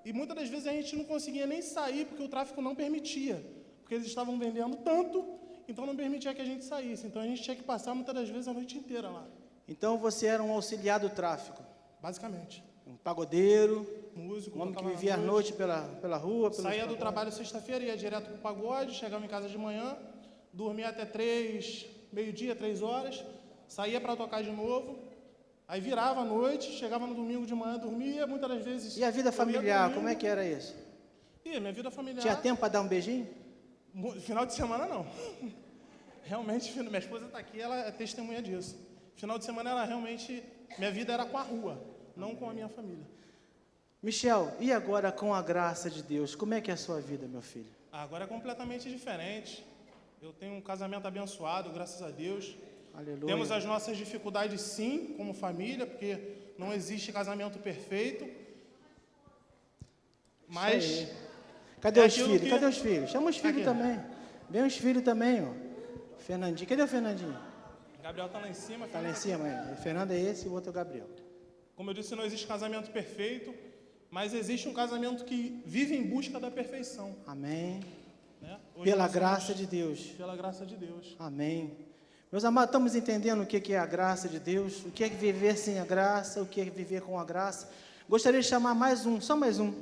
e muitas das vezes a gente não conseguia nem sair porque o tráfico não permitia, porque eles estavam vendendo tanto, então não permitia que a gente saísse. Então a gente tinha que passar muitas das vezes a noite inteira lá. Então você era um auxiliar do tráfico, Basicamente. um pagodeiro, Músico, um homem que tocava vivia à na noite pela rua. Saía do trabalho sexta-feira, ia direto pro pagode, chegava em casa de manhã, dormia até 3, meio-dia, 3 horas, saía para tocar de novo, aí virava à noite, chegava no domingo de manhã, dormia, muitas das vezes... E a vida familiar, como é que era isso? Minha vida familiar... Tinha tempo para dar um beijinho? Final de semana, não. Realmente, minha esposa está aqui, ela é testemunha disso. Final de semana, ela realmente... Minha vida era com a rua, não com a minha família. Michel, e agora com a graça de Deus, como é que é a sua vida, meu filho? Agora é completamente diferente. Eu tenho um casamento abençoado, graças a Deus. Aleluia. Temos as nossas dificuldades, sim, como família, porque não existe casamento perfeito. Mas... Isso aí. Cadê os aquilo filhos? que- Cadê os filhos? Chama os filhos Aqui. também. Vem os filhos também, ó. Fernandinho, cadê o Fernandinho? Gabriel está lá em cima. Tá lá em cima, é. O Fernando é esse e o outro é o Gabriel. Como eu disse, não existe casamento perfeito, mas existe um casamento que vive em busca da perfeição. Amém. Né? Hoje Pela nós somos- graça de Deus. Pela graça de Deus. Amém. Meus amados, estamos entendendo o que é a graça de Deus, o que é viver sem a graça, o que é viver com a graça. Gostaria de chamar mais um, só mais um,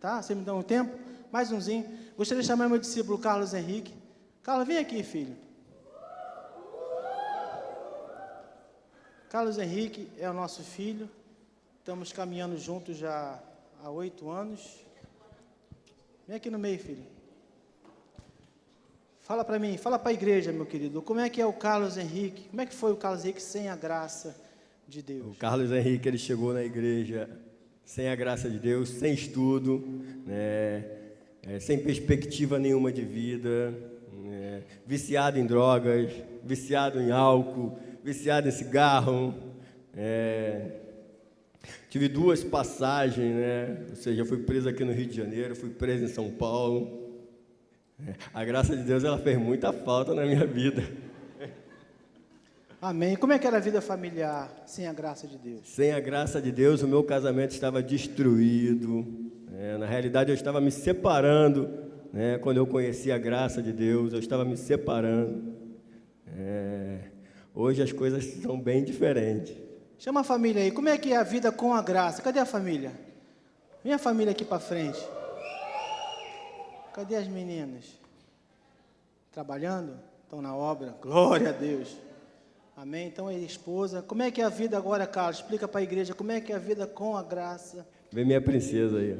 tá? Você me dá um tempo? Mais umzinho. Gostaria de chamar meu discípulo Carlos Henrique. Carlos, vem aqui, filho. Carlos Henrique é o nosso filho. Estamos caminhando juntos já há 8 anos. Vem aqui no meio, filho. Fala para mim, fala para a igreja, meu querido. Como é que é o Carlos Henrique? Como é que foi o Carlos Henrique sem a graça de Deus? O Carlos Henrique, ele chegou na igreja sem a graça de Deus, sem estudo, né, sem perspectiva nenhuma de vida, né, viciado em drogas, viciado em álcool, viciado em cigarro. Tive 2 passagens, né, ou seja, eu fui preso aqui no Rio de Janeiro, fui preso em São Paulo. A graça de Deus, ela fez muita falta na minha vida. Amém. Como é que era a vida familiar sem a graça de Deus? Sem a graça de Deus, o meu casamento estava destruído. Na realidade, eu estava me separando. Quando eu conheci a graça de Deus, eu estava me separando. Hoje as coisas são bem diferentes. Chama a família aí. Como é que é a vida com a graça? Cadê a família? Vem a família aqui para frente. Cadê as meninas? Trabalhando? Estão na obra? Glória a Deus. Amém? Então, a esposa. Como é que é a vida agora, Carlos? Explica para a igreja como é que é a vida com a graça. Vem minha princesa aí.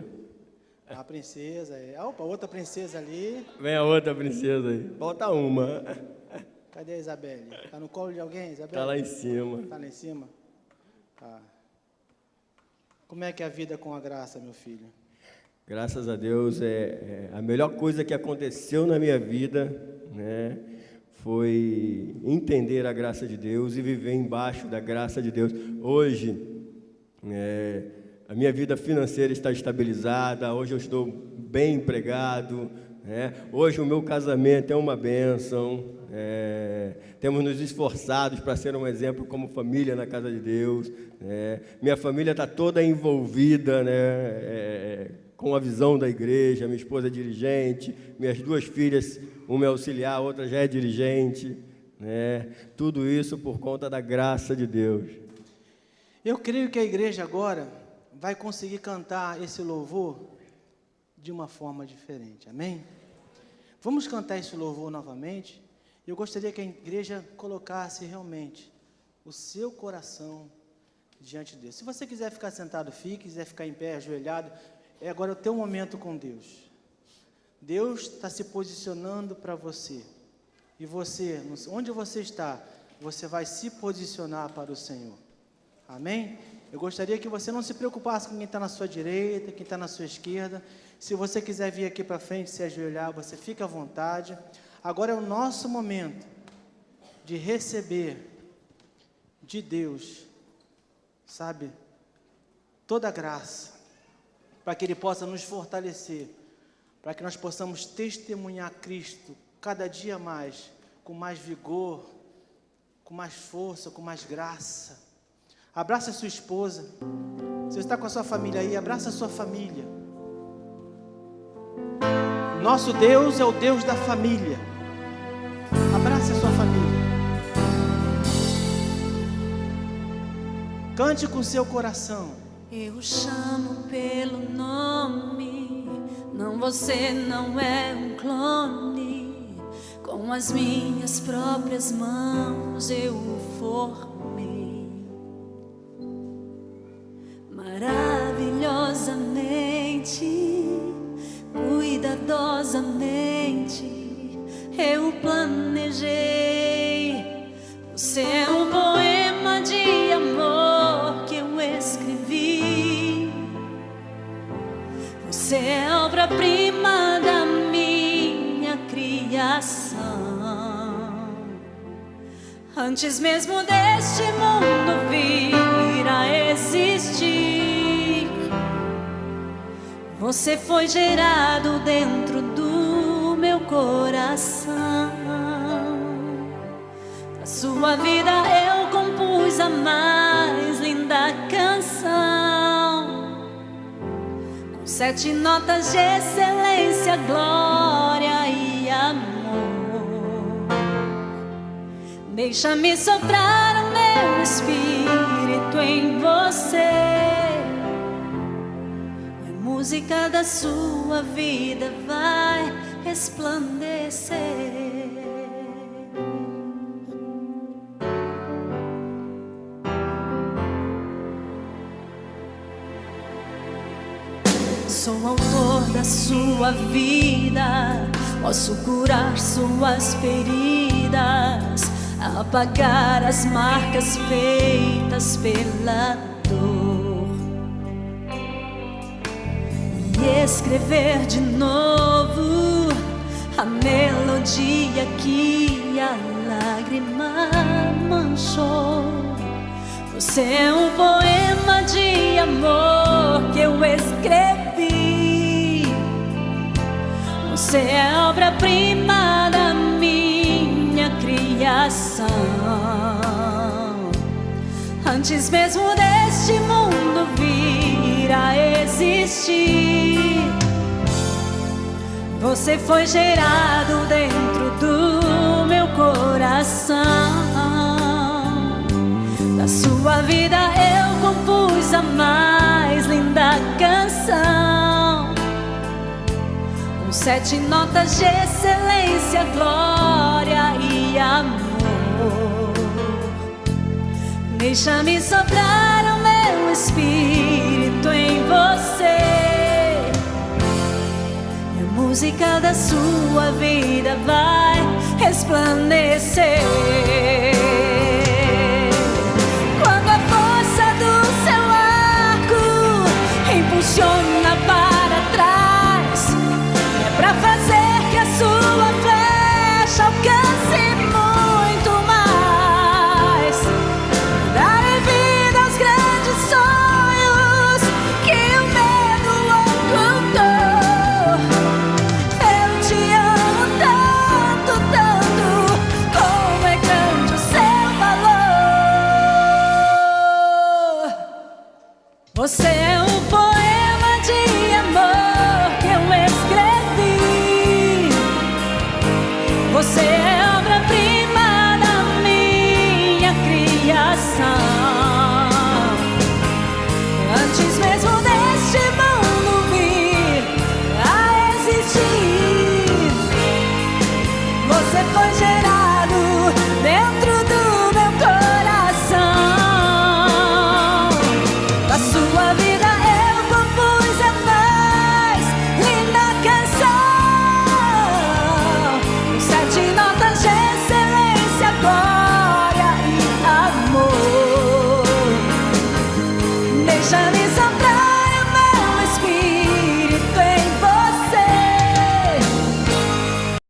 A princesa. Opa, outra princesa ali. Vem a outra princesa aí. Falta uma. Cadê a Isabelle? Está no colo de alguém, Isabelle? Está lá em cima. Está lá em cima? Tá. Como é que é a vida com a graça, meu filho? Graças a Deus, a melhor coisa que aconteceu na minha vida, né, foi entender a graça de Deus e viver embaixo da graça de Deus. Hoje, a minha vida financeira está estabilizada, hoje eu estou bem empregado, hoje o meu casamento é uma bênção, temos nos esforçados para ser um exemplo como família na casa de Deus, minha família está toda envolvida, com a visão da igreja. Minha esposa é dirigente, minhas 2 filhas, uma é auxiliar, a outra já é dirigente, tudo isso por conta da graça de Deus. Eu creio que a igreja agora vai conseguir cantar esse louvor de uma forma diferente, amém? Vamos cantar esse louvor novamente. Eu gostaria que a igreja colocasse realmente o seu coração diante de Deus. Se você quiser ficar sentado, fique. Quiser ficar em pé, ajoelhado, agora é o teu momento com Deus. Deus está se posicionando para você. E você, onde você está, você vai se posicionar para o Senhor. Amém? Eu gostaria que você não se preocupasse com quem está na sua direita, quem está na sua esquerda. Se você quiser vir aqui para frente, se ajoelhar, você fica à vontade. Agora é o nosso momento de receber de Deus, sabe, toda a graça, para que Ele possa nos fortalecer, para que nós possamos testemunhar Cristo cada dia mais, com mais vigor, com mais força, com mais graça. Abraça a sua esposa. Se você está com a sua família aí, abraça a sua família. Nosso Deus é o Deus da família. Abraça a sua família. Cante com seu coração. Eu chamo pelo nome, não, você não é um clone. Com as minhas próprias mãos eu o formei. Maravilhosamente, cuidadosamente eu planejei. Você é um poema de amor que eu escrevi. Você é a obra-prima da minha criação. Antes mesmo deste mundo vir a existir, você foi gerado dentro do meu coração. Da sua vida eu compus a mais linda canção, com 7 notas de excelência, glória e amor. Deixa-me soprar o meu espírito em você, e a música da sua vida vai resplandecer. Sou autor da sua vida, posso curar suas feridas, apagar as marcas feitas pela dor e escrever de novo a melodia que a lágrima manchou. Você é um poema de amor que eu escrevi. Você é a obra-prima da minha criação. Antes mesmo deste mundo vir a existir, você foi gerado dentro do meu coração. Da sua vida eu compus a mais linda canção, com 7 notas de excelência, glória e amor. Deixa-me soprar o meu espírito em você, e a música da sua vida vai resplandecer. Quando a força do seu arco impulsiona para trás, é pra fazer que a sua flecha alcance muito mais, dar vida aos grandes sonhos que o medo ocultou. Eu te amo tanto, tanto, como é grande o seu valor. Você é